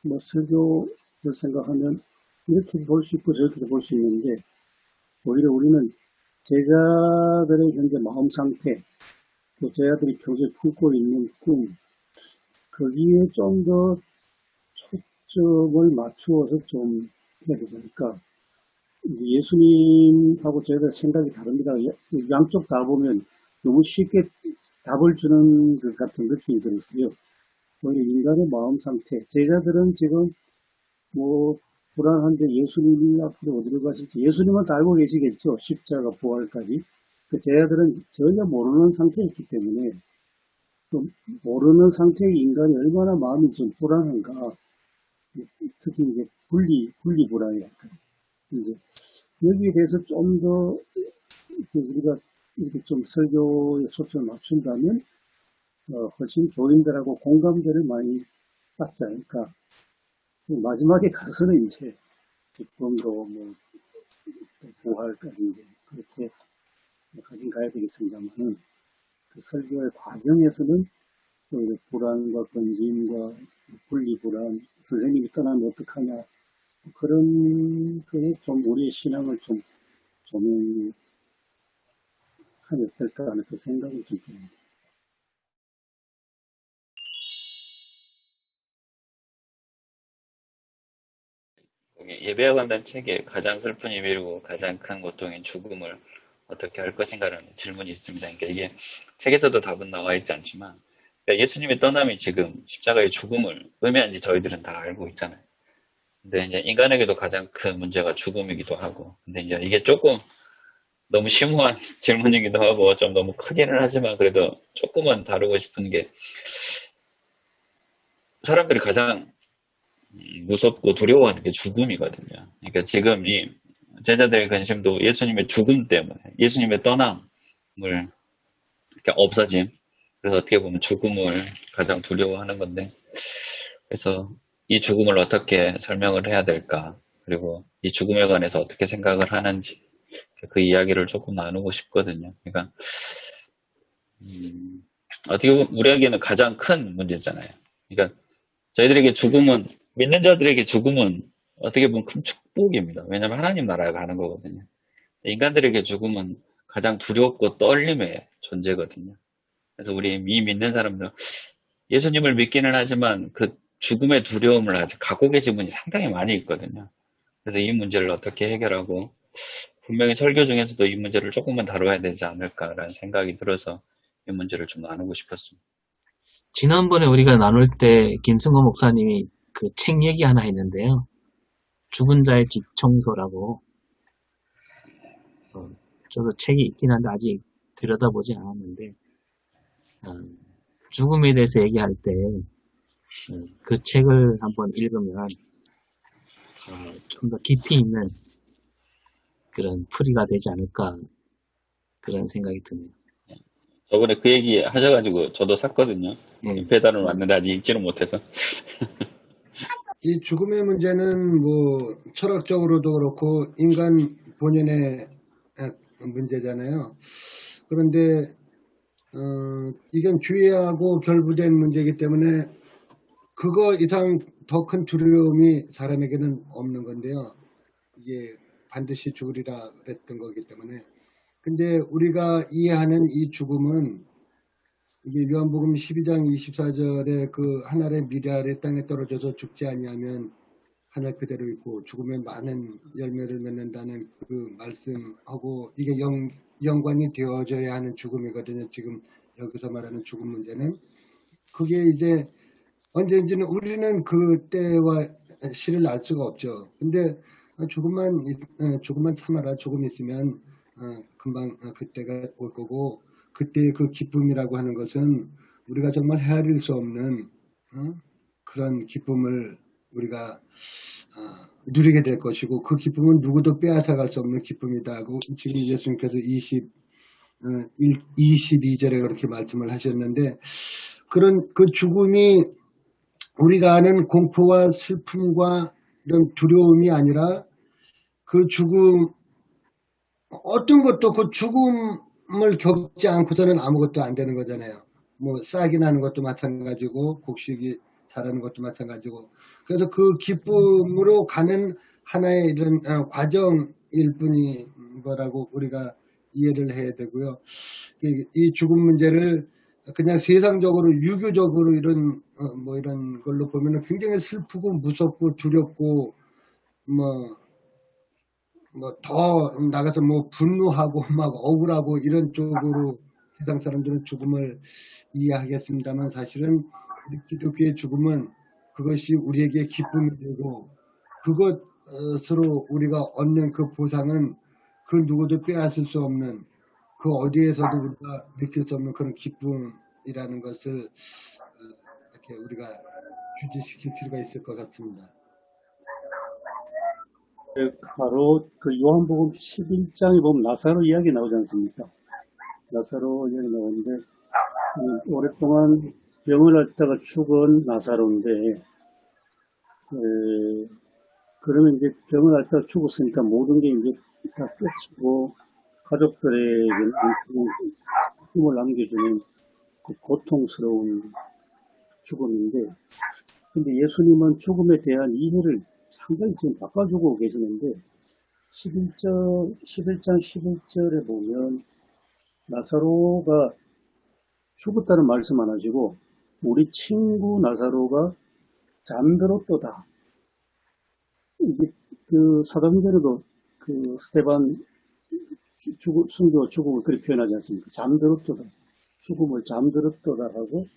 뭐 설교를 생각하면 이렇게 볼 수 있고 저렇게 볼 수 있는데, 오히려 우리는 제자들의 현재 마음 상태, 또 제자들이 평소에 품고 있는 꿈, 거기에 좀 더 초점을 맞추어서 좀 해야 되지 않을까. 예수님하고 저희가 생각이 다릅니다. 양쪽 다 보면 너무 쉽게 답을 주는 것 같은 느낌이 들었어요. 오히려 인간의 마음 상태, 제자들은 지금 뭐 불안한데 예수님이 앞으로 어디로 가실지, 예수님은 다 알고 계시겠죠. 십자가 부활까지. 그 제자들은 전혀 모르는 상태였기 때문에, 또 모르는 상태의 인간이 얼마나 마음이 좀 불안한가. 특히 이제 분리불안이랄까요. 이제 여기에 대해서 좀 더 우리가 이렇게 좀 설교에 초점을 맞춘다면 훨씬 교인들하고 공감대를 많이 쌓지 않을까. 마지막에 가서는 이제 기쁨도 뭐 부활까지 이제 그렇게 가긴 가야 되겠습니다만은, 그 설교의 과정에서는 또 불안과 근심과 분리불안, 선생님이 떠나면 어떡하냐, 그런 거에 좀 우리의 신앙을 좀 조명하면 어떨까 하는 그 생각을 좀 듭니다. 예배와 관련 책에 가장 슬픈 이유이고 가장 큰 고통인 죽음을 어떻게 할 것인가라는 질문이 있습니다. 그러니까 이게 책에서도 답은 나와 있지 않지만, 그러니까 예수님의 떠남이 지금 십자가의 죽음을 의미하는지 저희들은 다 알고 있잖아요. 근데 이제 인간에게도 가장 큰 문제가 죽음이기도 하고, 근데 이제 이게 조금 너무 심오한 질문이기도 하고 좀 너무 크기는 하지만 그래도 조금은 다루고 싶은 게, 사람들이 가장 무섭고 두려워하는 게 죽음이거든요. 그러니까 지금 이 제자들의 근심도 예수님의 죽음 때문에, 예수님의 떠남을, 그러니까 없어짐, 그래서 어떻게 보면 죽음을 가장 두려워하는 건데, 그래서 이 죽음을 어떻게 설명을 해야 될까, 그리고 이 죽음에 관해서 어떻게 생각을 하는지, 그 이야기를 조금 나누고 싶거든요. 그러니까 어떻게 보면 우리에게는 가장 큰 문제잖아요. 그러니까 저희들에게 죽음은, 믿는 자들에게 죽음은 어떻게 보면 큰 축복입니다. 왜냐하면 하나님 나라에 가는 거거든요. 인간들에게 죽음은 가장 두렵고 떨림의 존재거든요. 그래서 우리 이 믿는 사람들은 예수님을 믿기는 하지만 그 죽음의 두려움을 아직 갖고 계신 분이 상당히 많이 있거든요. 그래서 이 문제를 어떻게 해결하고, 분명히 설교 중에서도 이 문제를 조금만 다뤄야 되지 않을까라는 생각이 들어서 이 문제를 좀 나누고 싶었습니다. 지난번에 우리가 나눌 때 김승호 목사님이 그 책 얘기 하나 했는데요. 죽은 자의 집 청소라고. 저도 책이 있긴 한데 아직 들여다보지 않았는데, 죽음에 대해서 얘기할 때 그 책을 한번 읽으면 좀 더 깊이 있는 그런 풀이가 되지 않을까, 그런 생각이 드네요. 저번에 그 얘기 하셔가지고 저도 샀거든요. 네. 배달은 왔는데 아직 읽지는 못해서. 이 죽음의 문제는 뭐 철학적으로도 그렇고 인간 본연의 문제잖아요. 그런데 이건 주의하고 결부된 문제이기 때문에 그거 이상 더 큰 두려움이 사람에게는 없는 건데요. 이게 반드시 죽으리라 그랬던 거기 때문에. 근데 우리가 이해하는 이 죽음은 이게 요한복음 12장 24절에 그 하늘의 미래 아래 땅에 떨어져서 죽지 아니하면 하늘 그대로 있고 죽으면 많은 열매를 맺는다는 그 말씀하고 이게 연관이 되어져야 하는 죽음이거든요. 지금 여기서 말하는 죽음 문제는. 그게 이제 언제인지는 우리는 그 때와 시를 알 수가 없죠. 근데 조금만 참아라. 조금 있으면 금방 그때가 올 거고, 그때의 그 기쁨이라고 하는 것은 우리가 정말 헤아릴 수 없는 그런 기쁨을 우리가 누리게 될 것이고, 그 기쁨은 누구도 빼앗아갈 수 없는 기쁨이다 하고 지금 예수님께서 22절에 그렇게 말씀을 하셨는데, 그런 그 죽음이 우리가 아는 공포와 슬픔과 이런 두려움이 아니라 그 죽음, 어떤 것도 그 죽음을 겪지 않고서는 아무것도 안 되는 거잖아요. 뭐 싹이 나는 것도 마찬가지고 곡식이 자라는 것도 마찬가지고. 그래서 그 기쁨으로 가는 하나의 이런 과정일 뿐인 거라고 우리가 이해를 해야 되고요. 이 죽음 문제를 그냥 세상적으로 유교적으로 이런 이런 걸로 보면은 굉장히 슬프고 무섭고 두렵고 더 나가서 분노하고 막 억울하고 이런 쪽으로 세상 사람들은 죽음을 이해하겠습니다만, 사실은 우리 기독교의 죽음은 그것이 우리에게 기쁨이 되고 그것으로 우리가 얻는 그 보상은 그 누구도 빼앗을 수 없는, 그 어디에서도 우리가 느낄 수 없는 그런 기쁨이라는 것을 이렇게 우리가 주지시킬 필요가 있을 것 같습니다. 바로 그 요한복음 11장에 보면 나사로 이야기 나오지 않습니까? 나사로 이야기 나오는데, 오랫동안 병을 앓다가 죽은 나사로인데, 그러면 이제 병을 앓다가 죽었으니까 모든 게 이제 다 끝이고, 가족들에게는 꿈을 남겨주는 그 고통스러운 죽음인데, 근데 예수님은 죽음에 대한 이해를 상당히 지금 바꿔주고 계시는데, 11장 11절에 보면 나사로가 죽었다는 말씀 안 하시고 우리 친구 나사로가 잠들었도다. 이게 그 사도행전에도 그 스데반 순교 죽음을 그렇게 표현하지 않습니까? 잠들었도다. 죽음을 잠들었도다 하고,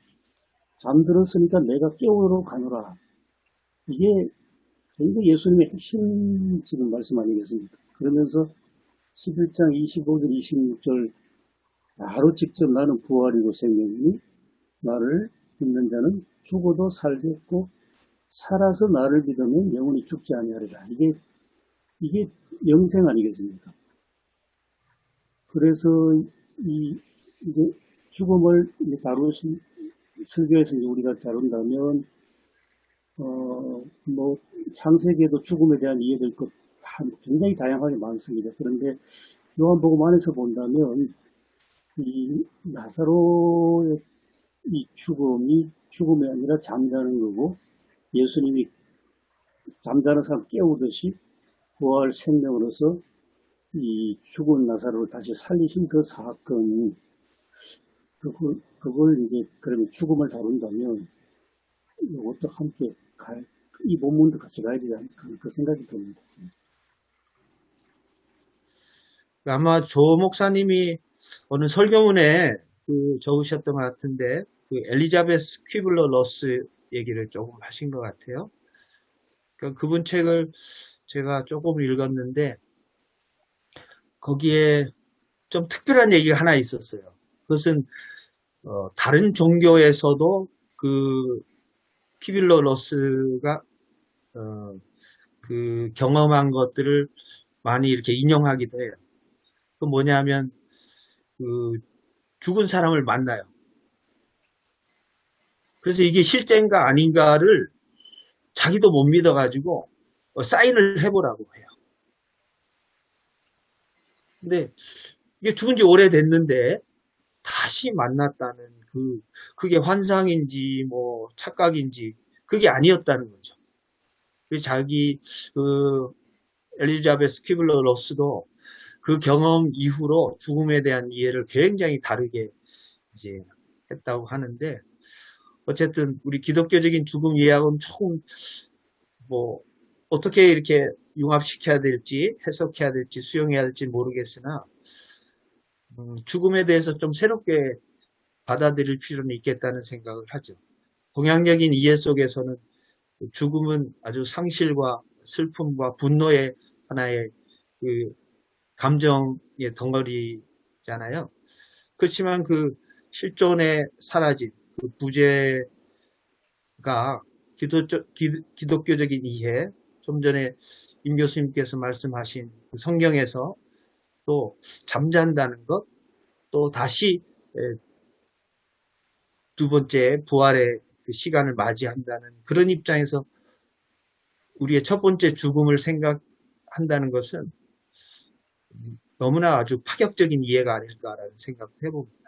잠들었으니까 내가 깨우러 가노라. 이게 굉장히 예수님의 핵심 지금 말씀 아니겠습니까? 그러면서 11장 25절 26절 바로 직접 나는 부활이고 생명이니 나를 믿는 자는 죽어도 살겠고 살아서 나를 믿으면 영원히 죽지 아니하리라. 이게 영생 아니겠습니까? 그래서 이제 죽음을 다루신 설교에서 우리가 다룬다면 창세기에도 죽음에 대한 이해될 것 굉장히 다양하게 많습니다. 그런데 요한복음 안에서 본다면 이 나사로의 이 죽음이 아니라 잠자는 거고, 예수님이 잠자는 사람 깨우듯이 부활 생명으로서 이 죽은 나사로를 다시 살리신 그 사건이, 그걸 이제 그러면 죽음을 다룬다면 이것도 함께 이 본문도 같이 가야 되지 않을까, 그 생각이 듭니다. 아마 조 목사님이 어느 설교문에 적으셨던 것 같은데, 그 엘리자베스 퀴블러 러스 얘기를 조금 하신 것 같아요. 그러니까 그분 책을 제가 조금 읽었는데, 거기에 좀 특별한 얘기가 하나 있었어요. 그것은 다른 종교에서도 그 퀴블러 러스가 그 경험한 것들을 많이 이렇게 인용하기도 해요. 그 뭐냐면 그 죽은 사람을 만나요. 그래서 이게 실제인가 아닌가를 자기도 못 믿어가지고 사인을 해보라고 해요. 근데 이게 죽은 지 오래됐는데 다시 만났다는 그게 환상인지 뭐 착각인지 그게 아니었다는 거죠. 그리고 자기 그 엘리자베스 퀴블러 로스도 그 경험 이후로 죽음에 대한 이해를 굉장히 다르게 이제 했다고 하는데, 어쨌든 우리 기독교적인 죽음 이해하고는 조금 뭐 어떻게 이렇게 융합시켜야 될지, 해석해야 될지, 수용해야 될지 모르겠으나 죽음에 대해서 좀 새롭게 받아들일 필요는 있겠다는 생각을 하죠. 동양적인 이해 속에서는 죽음은 아주 상실과 슬픔과 분노의 하나의 그 감정의 덩어리잖아요. 그렇지만 그 실존에 사라진 그 부재가 기독교적인 이해, 좀 전에 임 교수님께서 말씀하신 그 성경에서 또 잠잔다는 것, 또 다시 두 번째 부활의 그 시간을 맞이한다는 그런 입장에서 우리의 첫 번째 죽음을 생각한다는 것은 너무나 아주 파격적인 이해가 아닐까라는 생각을 해봅니다.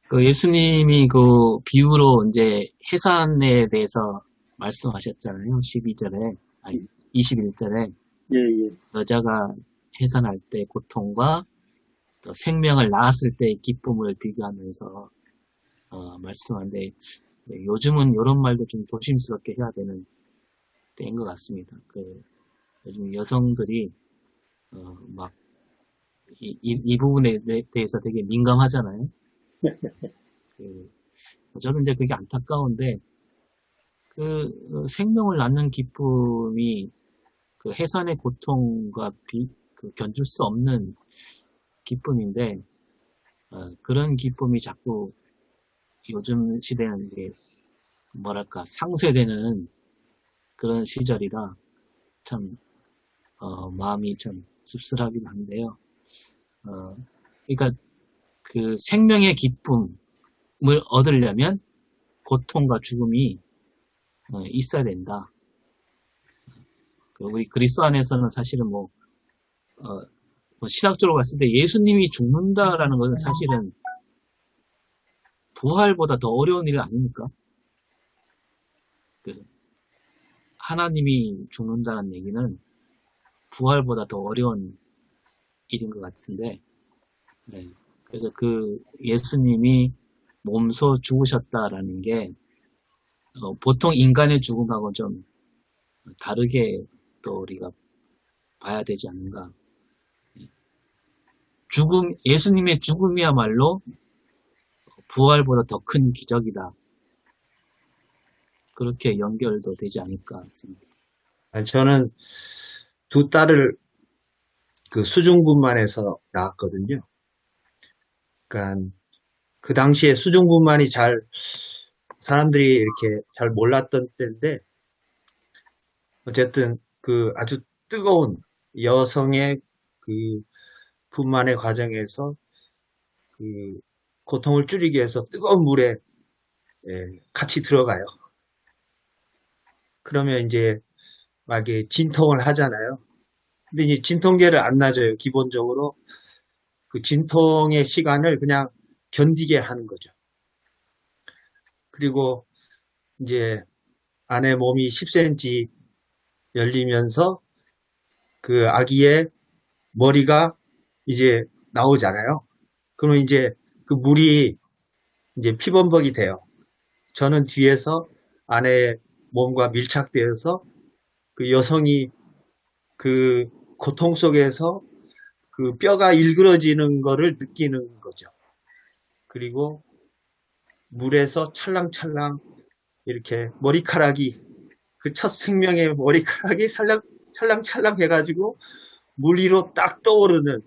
그 예수님이 그 비유로 이제 해산에 대해서 말씀하셨잖아요. 12절에, 아니, 21절에 예, 예. 여자가 해산할 때 고통과 또 생명을 낳았을 때의 기쁨을 비교하면서 말씀하는데, 요즘은 이런 말도 좀 조심스럽게 해야 되는 때인 것 같습니다. 요즘 여성들이 막 이 부분에 대해서 되게 민감하잖아요. 저는 이제 그게 안타까운데, 생명을 낳는 기쁨이 그 해산의 고통과 견줄 수 없는 기쁨인데, 그런 기쁨이 자꾸 요즘 시대는 이게 뭐랄까 상쇄되는 그런 시절이라 참 마음이 참 씁쓸하긴 한데요. 그러니까 그 생명의 기쁨을 얻으려면 고통과 죽음이 있어야 된다. 우리 그리스도 안에서는 사실은 뭐 신학적으로 봤을 때 예수님이 죽는다라는 것은 사실은 부활보다 더 어려운 일 아닙니까? 하나님이 죽는다는 얘기는 부활보다 더 어려운 일인 것 같은데, 네. 그래서 그 예수님이 몸소 죽으셨다라는 게 보통 인간의 죽음하고 좀 다르게 또 우리가 봐야 되지 않는가. 예수님의 죽음이야말로 부활보다 더 큰 기적이다. 그렇게 연결도 되지 않을까 생각합니다. 저는 두 딸을 그 수중분만에서 낳았거든요. 그러니까 그 당시에 수중분만이 사람들이 이렇게 잘 몰랐던 때인데, 어쨌든 그 아주 뜨거운 여성의 그 분만의 과정에서 그 고통을 줄이기 위해서 뜨거운 물에 같이 들어가요. 그러면 이제 막 진통을 하잖아요. 근데 이제 진통제를 안 놔줘요. 기본적으로 그 진통의 시간을 그냥 견디게 하는 거죠. 그리고 이제 아내 몸이 10cm 열리면서 그 아기의 머리가 이제 나오잖아요. 그러면 이제 그 물이 이제 피범벅이 돼요. 저는 뒤에서 아내의 몸과 밀착되어서 그 여성이 그 고통 속에서 그 뼈가 일그러지는 거를 느끼는 거죠. 그리고 물에서 찰랑찰랑 이렇게 머리카락이, 그 첫 생명의 머리카락이 찰랑찰랑 해가지고 물 위로 딱 떠오르는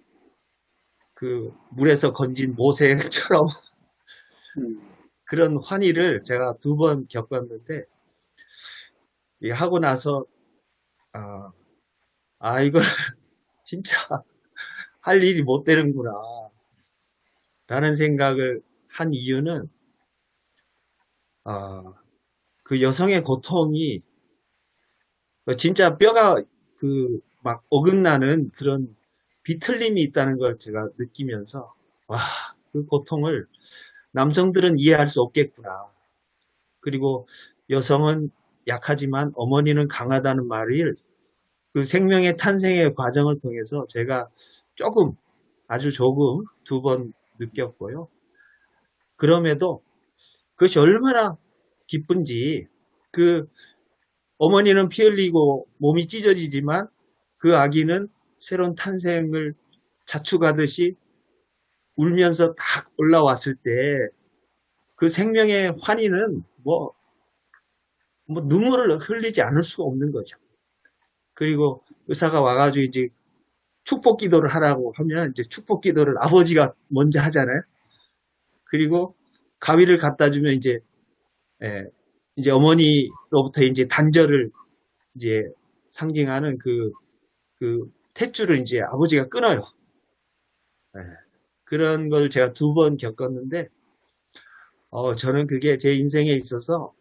그 물에서 건진 모세처럼 그런 환희를 제가 2번 겪었는데, 하고 나서 이걸 진짜 할 일이 못 되는구나 라는 생각을 한 이유는, 그 여성의 고통이 진짜 뼈가 막 어긋나는 그런 비틀림이 있다는 걸 제가 느끼면서, 그 고통을 남성들은 이해할 수 없겠구나. 그리고 여성은 약하지만 어머니는 강하다는 말을 그 생명의 탄생의 과정을 통해서 제가 조금, 아주 조금 2번 느꼈고요. 그럼에도 그것이 얼마나 기쁜지, 그 어머니는 피 흘리고 몸이 찢어지지만 그 아기는 새로운 탄생을 자축하듯이 울면서 딱 올라왔을 때 그 생명의 환희는 뭐 눈물을 흘리지 않을 수가 없는 거죠. 그리고 의사가 와가지고 이제 축복 기도를 하라고 하면 이제 축복 기도를 아버지가 먼저 하잖아요. 그리고 가위를 갖다 주면 이제 어머니로부터 이제 단절을 이제 상징하는 그 탯줄을 이제 아버지가 끊어요. 그런 걸 제가 2번 겪었는데, 저는 그게 제 인생에 있어서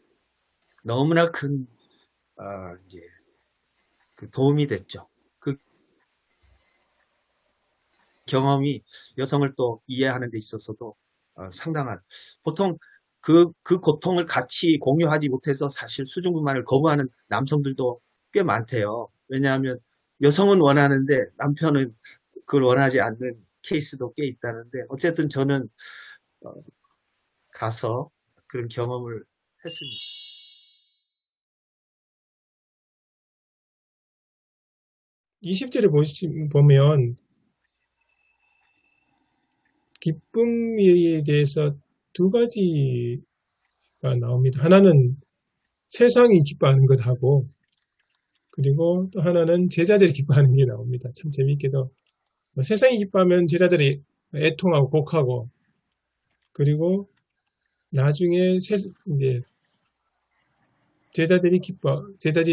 너무나 큰, 이제, 그 도움이 됐죠. 그 경험이 여성을 또 이해하는 데 있어서도 상당한, 보통 그 고통을 같이 공유하지 못해서 사실 수중분만을 거부하는 남성들도 꽤 많대요. 왜냐하면 여성은 원하는데 남편은 그걸 원하지 않는 케이스도 꽤 있다는데, 어쨌든 저는 가서 그런 경험을 했습니다. 20절에 보면 기쁨에 대해서 2가지가 나옵니다. 하나는 세상이 기뻐하는 것하고, 그리고 또 하나는 제자들이 기뻐하는 게 나옵니다. 참 재미있게도 세상이 기뻐하면 제자들이 애통하고 곡하고, 그리고 나중에 이제 제자들이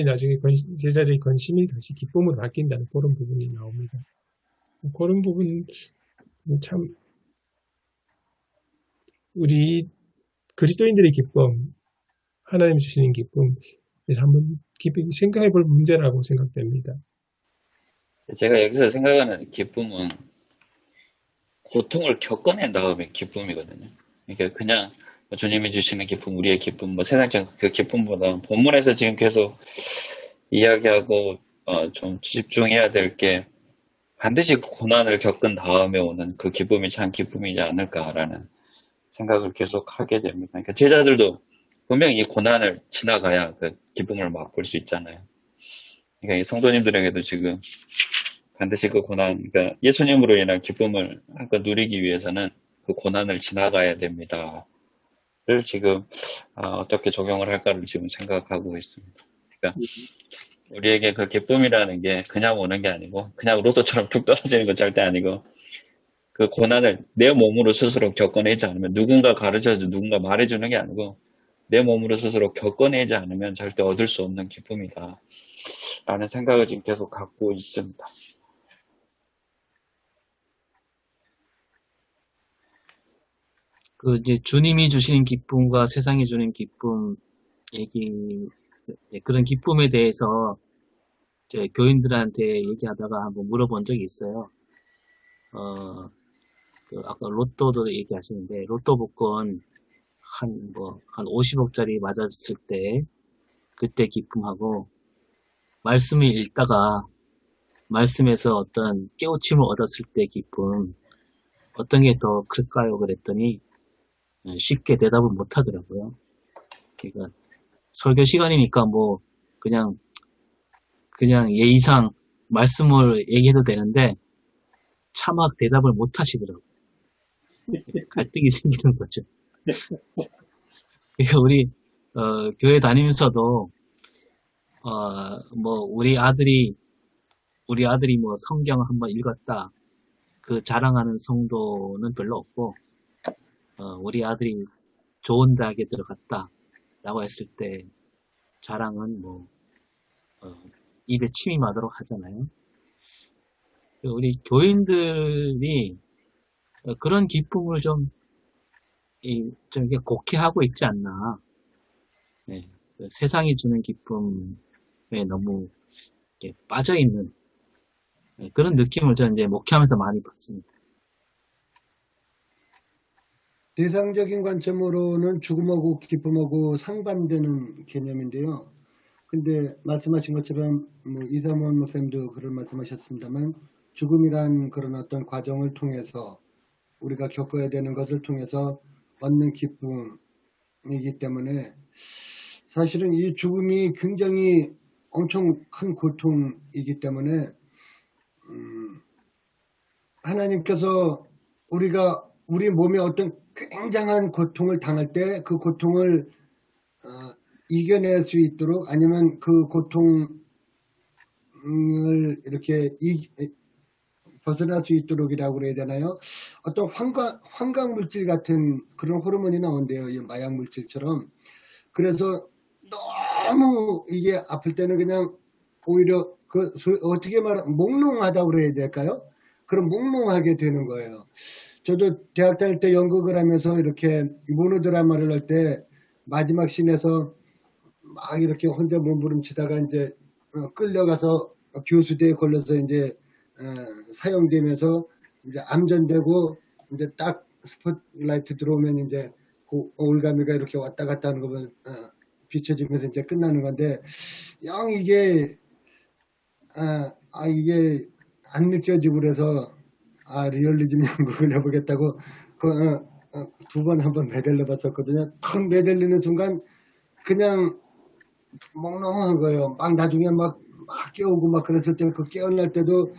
나중에 제자들의 건심이 다시 기쁨으로 바뀐다는 그런 부분이 나옵니다. 그런 부분 참 우리 그리스도인들의 기쁨, 하나님 주시는 기쁨, 그래서 한번 깊이 생각해 볼 문제라고 생각됩니다. 제가 여기서 생각하는 기쁨은 고통을 겪어낸 다음에 기쁨이거든요. 그러니까 그냥 주님이 주시는 기쁨, 우리의 기쁨, 뭐 세상적 그 기쁨보다 본문에서 지금 계속 이야기하고 좀 집중해야 될 게 반드시 고난을 겪은 다음에 오는 그 기쁨이 참 기쁨이지 않을까라는 생각을 계속 하게 됩니다. 그러니까 제자들도 분명히 이 고난을 지나가야 그 기쁨을 맛볼 수 있잖아요. 그러니까 이 성도님들에게도 지금 반드시 그 고난, 그러니까 예수님으로 인한 기쁨을 한껏 누리기 위해서는 그 고난을 지나가야 됩니다. 를 지금 어떻게 적용을 할까를 지금 생각하고 있습니다. 그러니까 우리에게 그 기쁨이라는 게 그냥 오는 게 아니고 그냥 로또처럼 툭 떨어지는 건 절대 아니고 그 고난을 내 몸으로 스스로 겪어내지 않으면 누군가 가르쳐주고 누군가 말해주는 게 아니고 내 몸으로 스스로 겪어내지 않으면 절대 얻을 수 없는 기쁨이다 라는 생각을 지금 계속 갖고 있습니다. 그 이제 주님이 주시는 기쁨과 세상이 주는 기쁨 그런 기쁨에 대해서 이제 교인들한테 얘기하다가 한번 물어본 적이 있어요. 아까 로또도 얘기하시는데 로또 복권 한 50억짜리 맞았을 때 그때 기쁨하고 말씀을 읽다가 말씀에서 어떤 깨우침을 얻었을 때 기쁨 어떤 게 더 클까요? 그랬더니 쉽게 대답을 못 하더라고요. 그러니까 설교 시간이니까 뭐 그냥 예의상 말씀을 얘기해도 되는데 차마 대답을 못 하시더라고요. 갈등이 생기는 거죠. 그러니까 우리 교회 다니면서도 뭐 우리 아들이 뭐 성경을 한번 읽었다 그 자랑하는 성도는 별로 없고 우리 아들이 좋은 대학에 들어갔다 라고 했을 때 자랑은 뭐 입에 침이 마도록 하잖아요. 우리 교인들이 그런 기쁨을 좀 이렇게 곡해하고 있지 않나. 네, 세상이 주는 기쁨에 너무 이렇게 빠져있는 그런 느낌을 저는 이제 목회하면서 많이 받습니다. 대상적인 관점으로는 죽음하고 기쁨하고 상반되는 개념인데요. 근데 말씀하신 것처럼 뭐 이사모한 목사님도 그런 말씀하셨습니다만 죽음이란 그런 어떤 과정을 통해서 우리가 겪어야 되는 것을 통해서 얻는 기쁨이기 때문에 사실은 이 죽음이 굉장히 엄청 큰 고통이기 때문에 하나님께서 우리가 우리 몸에 어떤 굉장한 고통을 당할 때 그 고통을 이겨낼 수 있도록 아니면 그 고통을 이렇게 벗어날 수 있도록이라고 그래야 되나요? 어떤 환각 물질 같은 그런 호르몬이 나온대요. 이 마약 물질처럼. 그래서 너무 이게 아플 때는 그냥 오히려 어떻게 말하면 몽롱하다고 그래야 될까요? 그럼 몽롱하게 되는 거예요. 저도 대학 다닐 때 연극을 하면서 이렇게 모노드라마를 할 때 마지막 씬에서 막 이렇게 혼자 몸부림치다가 이제 끌려가서 교수대에 걸려서 이제 사형되면서 이제 암전되고 이제 딱 스포트라이트 들어오면 이제 그 올가미가 이렇게 왔다 갔다 하는 거 비춰지면서 이제 끝나는 건데 영 이게 이게 안 느껴지고 그래서 리얼리즘 연극을 해보겠다고 두 번 한 번 매달려 봤었거든요. 탁 매달리는 순간 그냥 몽롱한 거예요. 막 나중에 막 깨우고 막 그랬을 때 그 깨어날 때도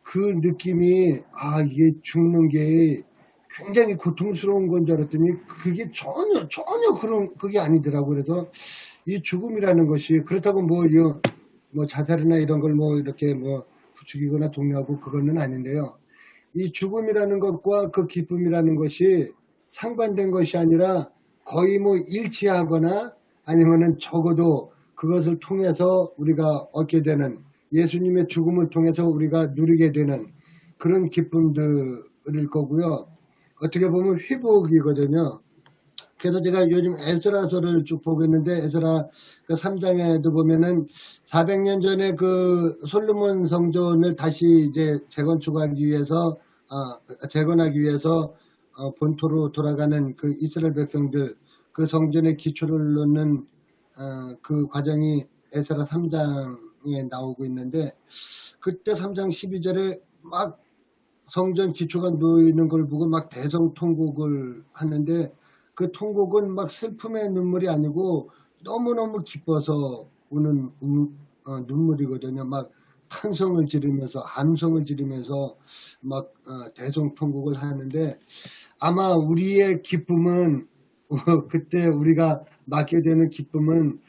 그 느낌이 이게 죽는 게 굉장히 고통스러운 건 줄 알았더니 그게 전혀 그게 아니더라고요. 그래서 이 죽음이라는 것이 그렇다고 뭐 자살이나 이런 걸 뭐 이렇게 뭐 부추기거나 독려하고 그거는 아닌데요. 이 죽음이라는 것과 그 기쁨이라는 것이 상반된 것이 아니라 거의 뭐 일치하거나 아니면은 적어도 그것을 통해서 우리가 얻게 되는 예수님의 죽음을 통해서 우리가 누리게 되는 그런 기쁨들일 거고요. 어떻게 보면 회복이거든요. 그래서 제가 요즘 에스라서를 쭉 보고 있는데 에스라 그 3장에도 보면은 400년 전에 그 솔로몬 성전을 다시 이제 재건축하기 위해서 재건하기 위해서 본토로 돌아가는 그 이스라엘 백성들 그 성전의 기초를 놓는 그 과정이 에스라 3장에 나오고 있는데 그때 3장 12절에 막 성전 기초가 놓이는 걸 보고 막 대성통곡을 하는데 그 통곡은 막 슬픔의 눈물이 아니고 너무너무 기뻐서 우는 눈물이거든요. 막 탄성을 지르면서 함성을 지르면서 막 대성통곡을 하는데 아마 우리의 기쁨은 그때 우리가 맡게 되는 기쁨은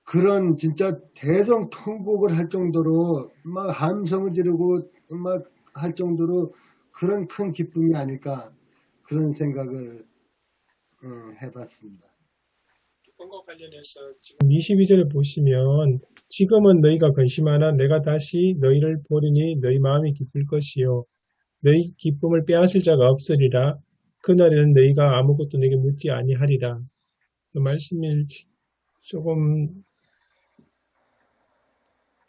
그런 진짜 대성통곡을 할 정도로 막 함성을 지르고 막 할 정도로 그런 큰 기쁨이 아닐까 그런 생각을 해봤습니다. 기쁨과 관련해서 지금 22절을 보시면 지금은 너희가 근심하나 내가 다시 너희를 보리니 너희 마음이 기쁠 것이요 너희 기쁨을 빼앗을 자가 없으리라 그날에는 너희가 아무것도 내게 묻지 아니하리라. 그 말씀을 조금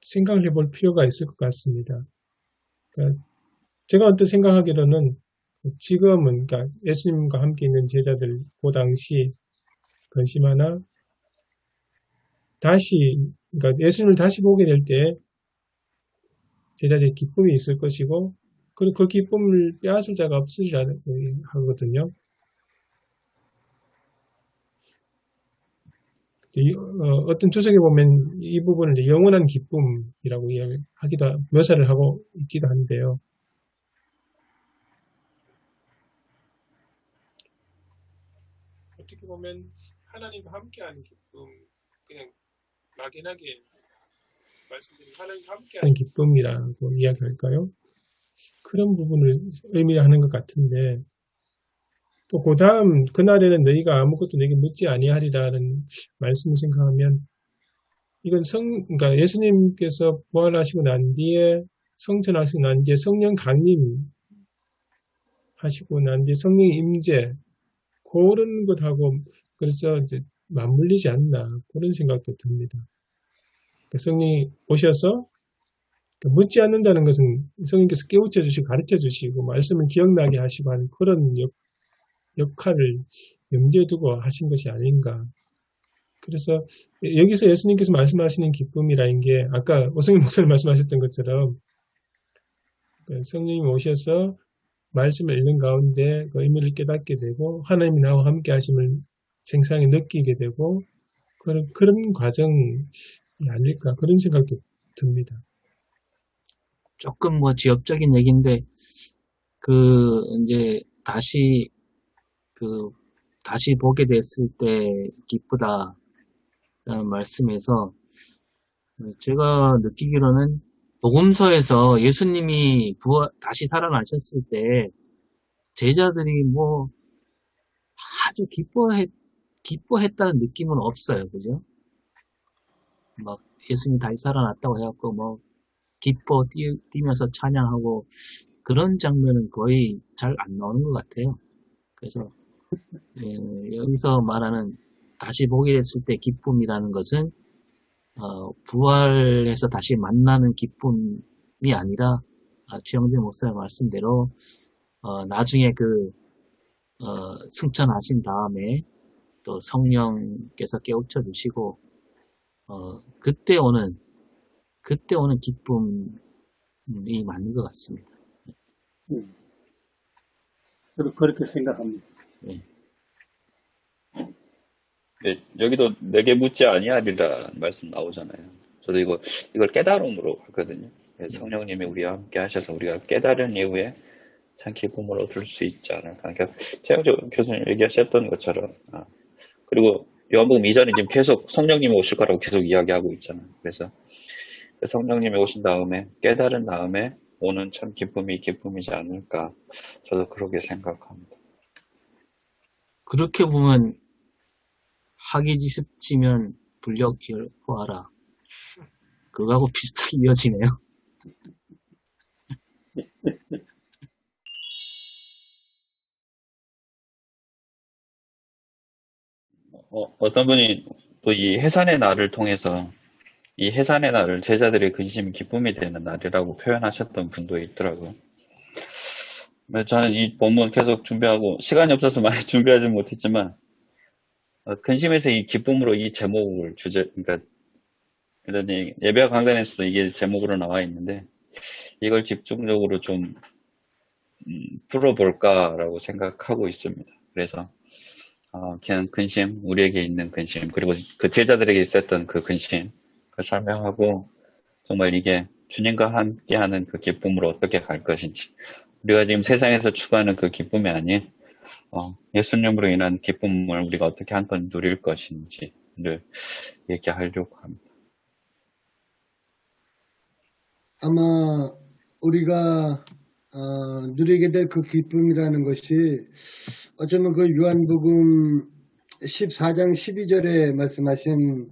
생각을 해볼 필요가 있을 것 같습니다. 그러니까 제가 어떤 생각하기로는 지금은 그러니까 예수님과 함께 있는 제자들 그 당시 근심하나 다시 그러니까 예수님을 다시 보게 될 때 제자들의 기쁨이 있을 것이고 그리고 그 기쁨을 빼앗을 자가 없으리라는 하거든요. 어떤 주석에 보면 이 부분을 이제 영원한 기쁨이라고 이야기하기도 묘사를 하고 있기도 한데요. 어떻게 보면 하나님과 함께하는 기쁨, 그냥 막연하게 말씀드린 하나님과 함께하는 기쁨이라고 이야기할까요? 그런 부분을 의미하는 것 같은데 또 그 다음 그날에는 너희가 아무것도 내게 묻지 아니하리라는 말씀을 생각하면 이건 그러니까 예수님께서 부활하시고 난 뒤에 성천하시고 난 뒤에 성령 강림 하시고 난 뒤에 성령 임재 그런 것하고 그래서 이제 맞물리지 않나 그런 생각도 듭니다. 그러니까 성령이 오셔서 묻지 않는다는 것은 성령께서 깨우쳐 주시고 가르쳐 주시고 말씀을 기억나게 하시고 하는 그런 역할을 염두에 두고 하신 것이 아닌가. 그래서 여기서 예수님께서 말씀하시는 기쁨이라는 게 아까 오성일 목사님 말씀하셨던 것처럼 성령님 오셔서 말씀을 읽는 가운데 그 의미를 깨닫게 되고 하나님이 나와 함께 하심을 생생하게 느끼게 되고 그런 과정이 아닐까 그런 생각도 듭니다. 조금 뭐 지엽적인 얘기인데, 이제 다시 보게 됐을 때 기쁘다라는 말씀에서 제가 느끼기로는 복음서에서 예수님이 다시 살아나셨을 때 제자들이 뭐 아주 기뻐했다는 느낌은 없어요. 그죠? 막 예수님 다시 살아났다고 해갖고 뭐 뛰면서 찬양하고 그런 장면은 거의 잘 안 나오는 것 같아요. 그래서 여기서 말하는 다시 보게 됐을 때 기쁨이라는 것은 부활해서 다시 만나는 기쁨이 아니라 최영진 목사의 말씀대로 나중에 승천하신 다음에 또 성령께서 깨우쳐 주시고 그때 오는 기쁨이 맞는 것 같습니다. 저도 그렇게 생각합니다. 네. 네, 여기도 내게 묻지 아니하리라 말씀 나오잖아요. 저도 이걸 깨달음으로 하거든요. 성령님이 우리와 함께 하셔서 우리가 깨달은 이후에 참 기쁨을 얻을 수 있지 않을까. 그러니까 최영조 교수님 얘기하셨던 것처럼 그리고 요한복음 2장에 지금 계속 성령님이 오실 거라고 계속 이야기하고 있잖아요. 그래서 성령님이 오신 다음에 깨달은 다음에 오는 참 기쁨이지 않을까. 저도 그렇게 생각합니다. 그렇게 보면 학위지습지면 불력일포하라. 그거하고 비슷하게 이어지네요. 어떤 분이 또 이 해산의 날을 통해서 이 해산의 날을 제자들의 근심이 기쁨이 되는 날이라고 표현하셨던 분도 있더라고요. 저는 이 본문 계속 준비하고 시간이 없어서 많이 준비하지 못했지만 근심에서 이 기쁨으로 이 제목을 그러니까 예배 강단에서도 이게 제목으로 나와 있는데 이걸 집중적으로 좀 풀어볼까라고 생각하고 있습니다. 그래서 그냥 근심, 우리에게 있는 근심, 그리고 그 제자들에게 있었던 그 근심 설명하고 정말 이게 주님과 함께하는 그 기쁨으로 어떻게 갈 것인지 우리가 지금 세상에서 추구하는 그 기쁨이 아닌 예수님으로 인한 기쁨을 우리가 어떻게 한번 누릴 것인지를 얘기하려고 합니다. 아마 우리가 누리게 될 그 기쁨이라는 것이 어쩌면 그 요한복음 14장 12절에 말씀하신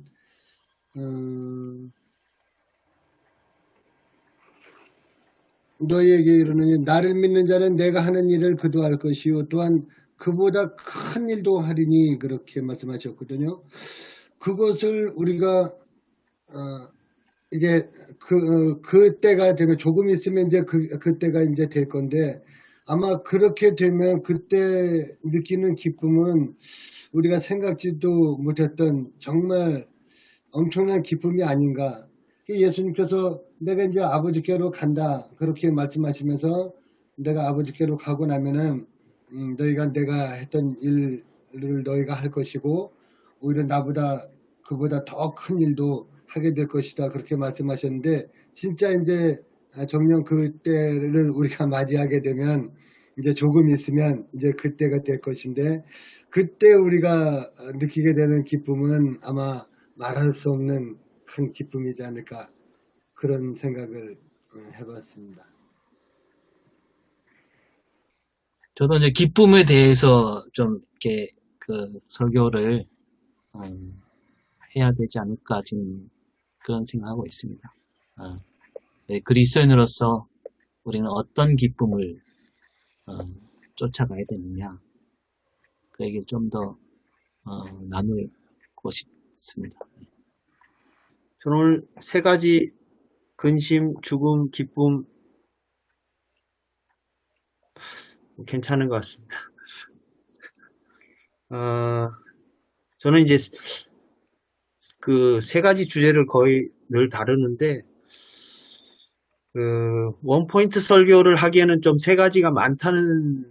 너희에게 이르노니 나를 믿는 자는 내가 하는 일을 그도 할 것이요 또한 그보다 큰 일도 하리니 그렇게 말씀하셨거든요. 그것을 우리가 이제 그때가 되면 조금 있으면 이제 그때가 이제 될 건데 아마 그렇게 되면 그때 느끼는 기쁨은 우리가 생각지도 못했던 정말 엄청난 기쁨이 아닌가. 예수님께서 내가 이제 아버지께로 간다 그렇게 말씀하시면서 내가 아버지께로 가고 나면은 너희가 내가 했던 일을 너희가 할 것이고 오히려 그보다 더 큰 일도 하게 될 것이다 그렇게 말씀하셨는데 진짜 이제 정녕 그때를 우리가 맞이하게 되면 이제 조금 있으면 이제 그때가 될 것인데 그때 우리가 느끼게 되는 기쁨은 아마 말할 수 없는 큰 기쁨이지 않을까 그런 생각을 해봤습니다. 저도 이제 기쁨에 대해서 좀 이렇게 설교를 해야 되지 않을까 지금 그런 생각하고 있습니다. 그리스도인으로서 우리는 어떤 기쁨을 쫓아가야 되느냐 그 얘기를 좀 더 나누고 싶습니다. 저는 오늘 세 가지 근심, 죽음, 기쁨 괜찮은 것 같습니다. 저는 이제 그 세 가지 주제를 거의 늘 다루는데, 원포인트 설교를 하기에는 좀 세 가지가 많다는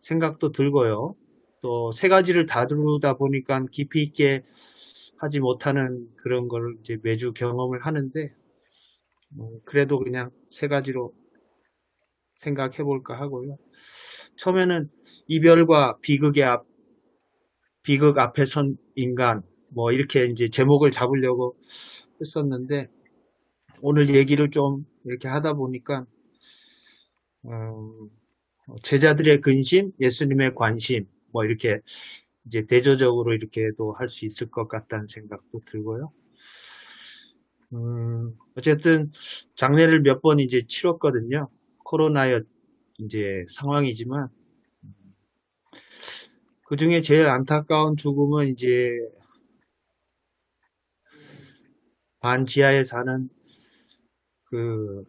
생각도 들고요. 또 세 가지를 다루다 보니까 깊이 있게 하지 못하는 그런 걸 이제 매주 경험을 하는데, 그래도 그냥 세 가지로 생각해 볼까 하고요. 처음에는 이별과 비극 앞에 선 인간, 뭐 이렇게 이제 제목을 잡으려고 했었는데, 오늘 얘기를 좀 이렇게 하다 보니까, 제자들의 근심, 예수님의 관심, 뭐 이렇게 이제 대조적으로 이렇게도 할 수 있을 것 같다는 생각도 들고요. 어쨌든 장례를 몇 번 이제 치렀거든요. 코로나의 이제 상황이지만, 그 중에 제일 안타까운 죽음은 이제 반지하에 사는 그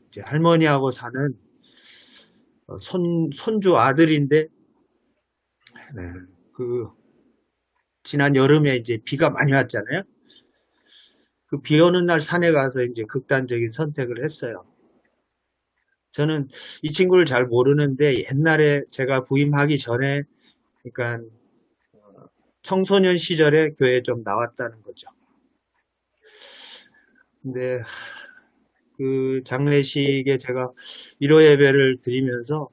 이제 할머니하고 사는 손주 아들인데, 그 지난 여름에 이제 비가 많이 왔잖아요. 그 비 오는 날 산에 가서 이제 극단적인 선택을 했어요. 저는 이 친구를 잘 모르는데 옛날에 제가 부임하기 전에, 그러니까 청소년 시절에 교회에 좀 나왔다는 거죠. 근데 그 장례식에 제가 위로 예배를 드리면서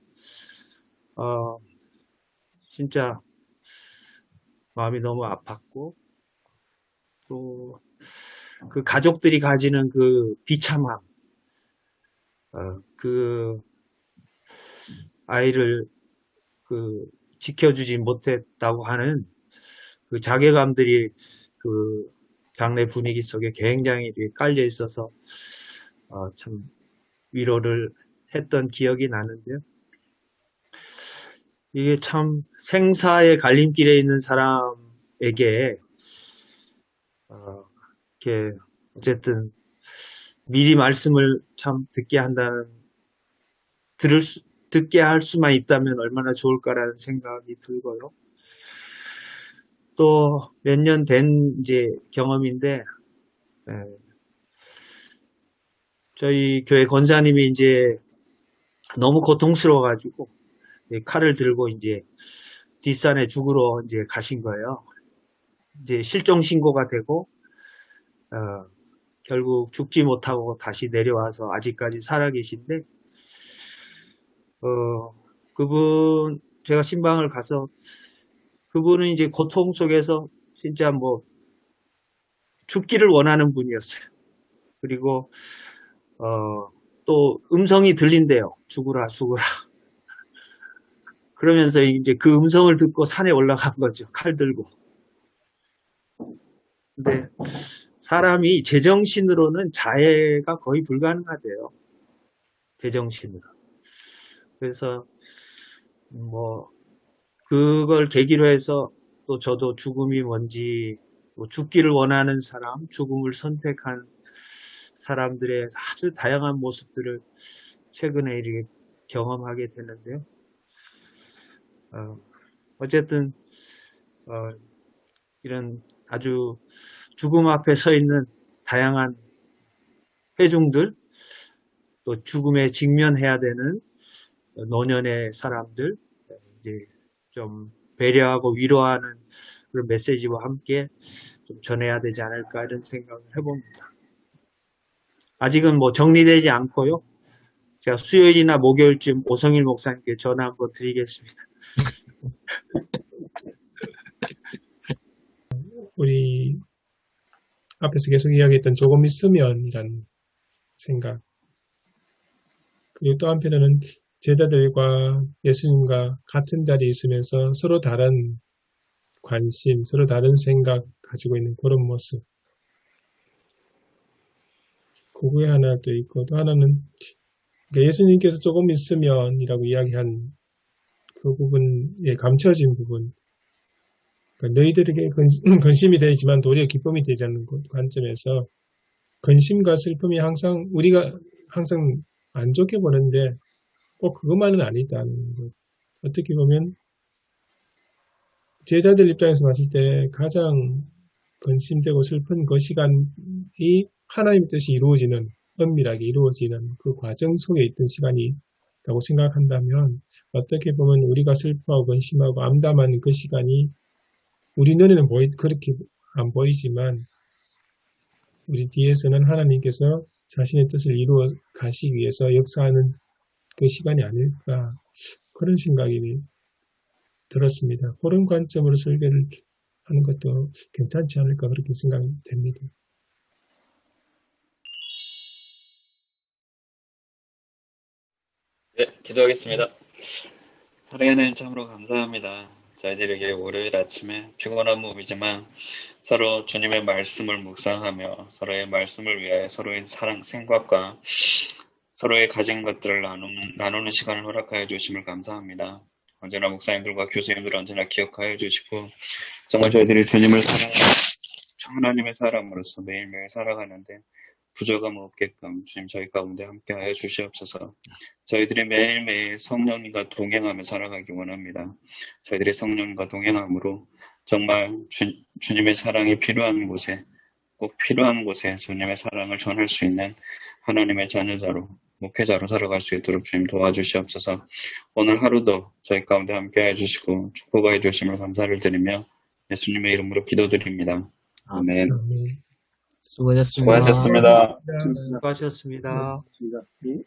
진짜 마음이 너무 아팠고, 또 그 가족들이 가지는 그 비참함, 그 아이를 그 지켜주지 못했다고 하는 그 자괴감들이 그 장례 분위기 속에 굉장히 깔려 있어서 참 위로를 했던 기억이 나는데요. 이게 참 생사의 갈림길에 있는 사람에게 이렇게 어쨌든 미리 말씀을 참 듣게 할 수만 있다면 얼마나 좋을까라는 생각이 들고요. 또 몇 년 된 이제 경험인데, 저희 교회 권사님이 이제 너무 고통스러워가지고 칼을 들고 이제 뒷산에 죽으러 이제 가신 거예요. 이제 실종 신고가 되고, 결국 죽지 못하고 다시 내려와서 아직까지 살아계신데, 그분, 제가 신방을 가서, 그분은 이제 고통 속에서 진짜 뭐, 죽기를 원하는 분이었어요. 그리고, 또 음성이 들린대요. 죽으라, 죽으라. 그러면서 이제 그 음성을 듣고 산에 올라간 거죠. 칼 들고. 근데 사람이 제정신으로는 자해가 거의 불가능하대요. 제정신으로. 그래서 뭐 그걸 계기로 해서 또 저도 죽음이 뭔지, 뭐 죽기를 원하는 사람, 죽음을 선택한 사람들의 아주 다양한 모습들을 최근에 이렇게 경험하게 되는데요. 어쨌든 이런 아주 죽음 앞에 서 있는 다양한 회중들, 또 죽음에 직면해야 되는 노년의 사람들, 이제 좀 배려하고 위로하는 그런 메시지와 함께 좀 전해야 되지 않을까 이런 생각을 해봅니다. 아직은 뭐 정리되지 않고요. 제가 수요일이나 목요일쯤 오성일 목사님께 전화 한번 드리겠습니다. 우리 앞에서 계속 이야기했던 조금 있으면이라는 생각. 그리고 또 한편으로는 제자들과 예수님과 같은 자리에 있으면서 서로 다른 관심, 서로 다른 생각 가지고 있는 그런 모습. 그거에 하나 또 있고, 또 하나는 그러니까 예수님께서 조금 있으면이라고 이야기한 그 부분에 감춰진 부분. 그러니까 너희들에게 근심이 되지만 도리어 기쁨이 되자는 관점에서 근심과 슬픔이 항상 우리가 항상 안 좋게 보는데 꼭 그것만은 아니다는 것. 어떻게 보면 제자들 입장에서 봤을 때 가장 근심되고 슬픈 그 시간이 하나님의 뜻이 이루어지는, 은밀하게 이루어지는 그 과정 속에 있던 시간이라고 생각한다면 어떻게 보면 우리가 슬퍼하고 근심하고 암담한 그 시간이 우리 눈에는 그렇게 안 보이지만 우리 뒤에서는 하나님께서 자신의 뜻을 이루어 가시기 위해서 역사하는 그 시간이 아닐까, 그런 생각이 들었습니다. 그런 관점으로 설교를 하는 것도 괜찮지 않을까 그렇게 생각이 됩니다. 네, 기도하겠습니다. 사랑의 하나님 참으로 감사합니다. 저희들에게 월요일 아침에 피곤한 몸이지만 서로 주님의 말씀을 묵상하며 서로의 말씀을 위하여 서로의 사랑, 생각과 서로의 가진 것들을 나누는 시간을 허락하여 주심을 감사합니다. 언제나 목사님들과 교수님들 언제나 기억하여 주시고 정말 저희들이 주님을 사랑하는 하나님의 사람으로서 매일매일 살아가는데 부족함 없게끔 주님 저희 가운데 함께하여 주시옵소서. 저희들이 매일매일 성령님과 동행하며 살아가기 원합니다. 저희들이 성령님과 동행함으로 정말 주님의 사랑이 필요한 곳에, 꼭 필요한 곳에 주님의 사랑을 전할 수 있는 하나님의 자녀자로, 목회자로 살아갈 수 있도록 주님 도와주시옵소서. 오늘 하루도 저희 가운데 함께해 주시고 축복해 주심을 감사를 드리며 예수님의 이름으로 기도드립니다. 아멘. 아멘. 수고하셨습니다. 수고하셨습니다. 수고하셨습니다. 예.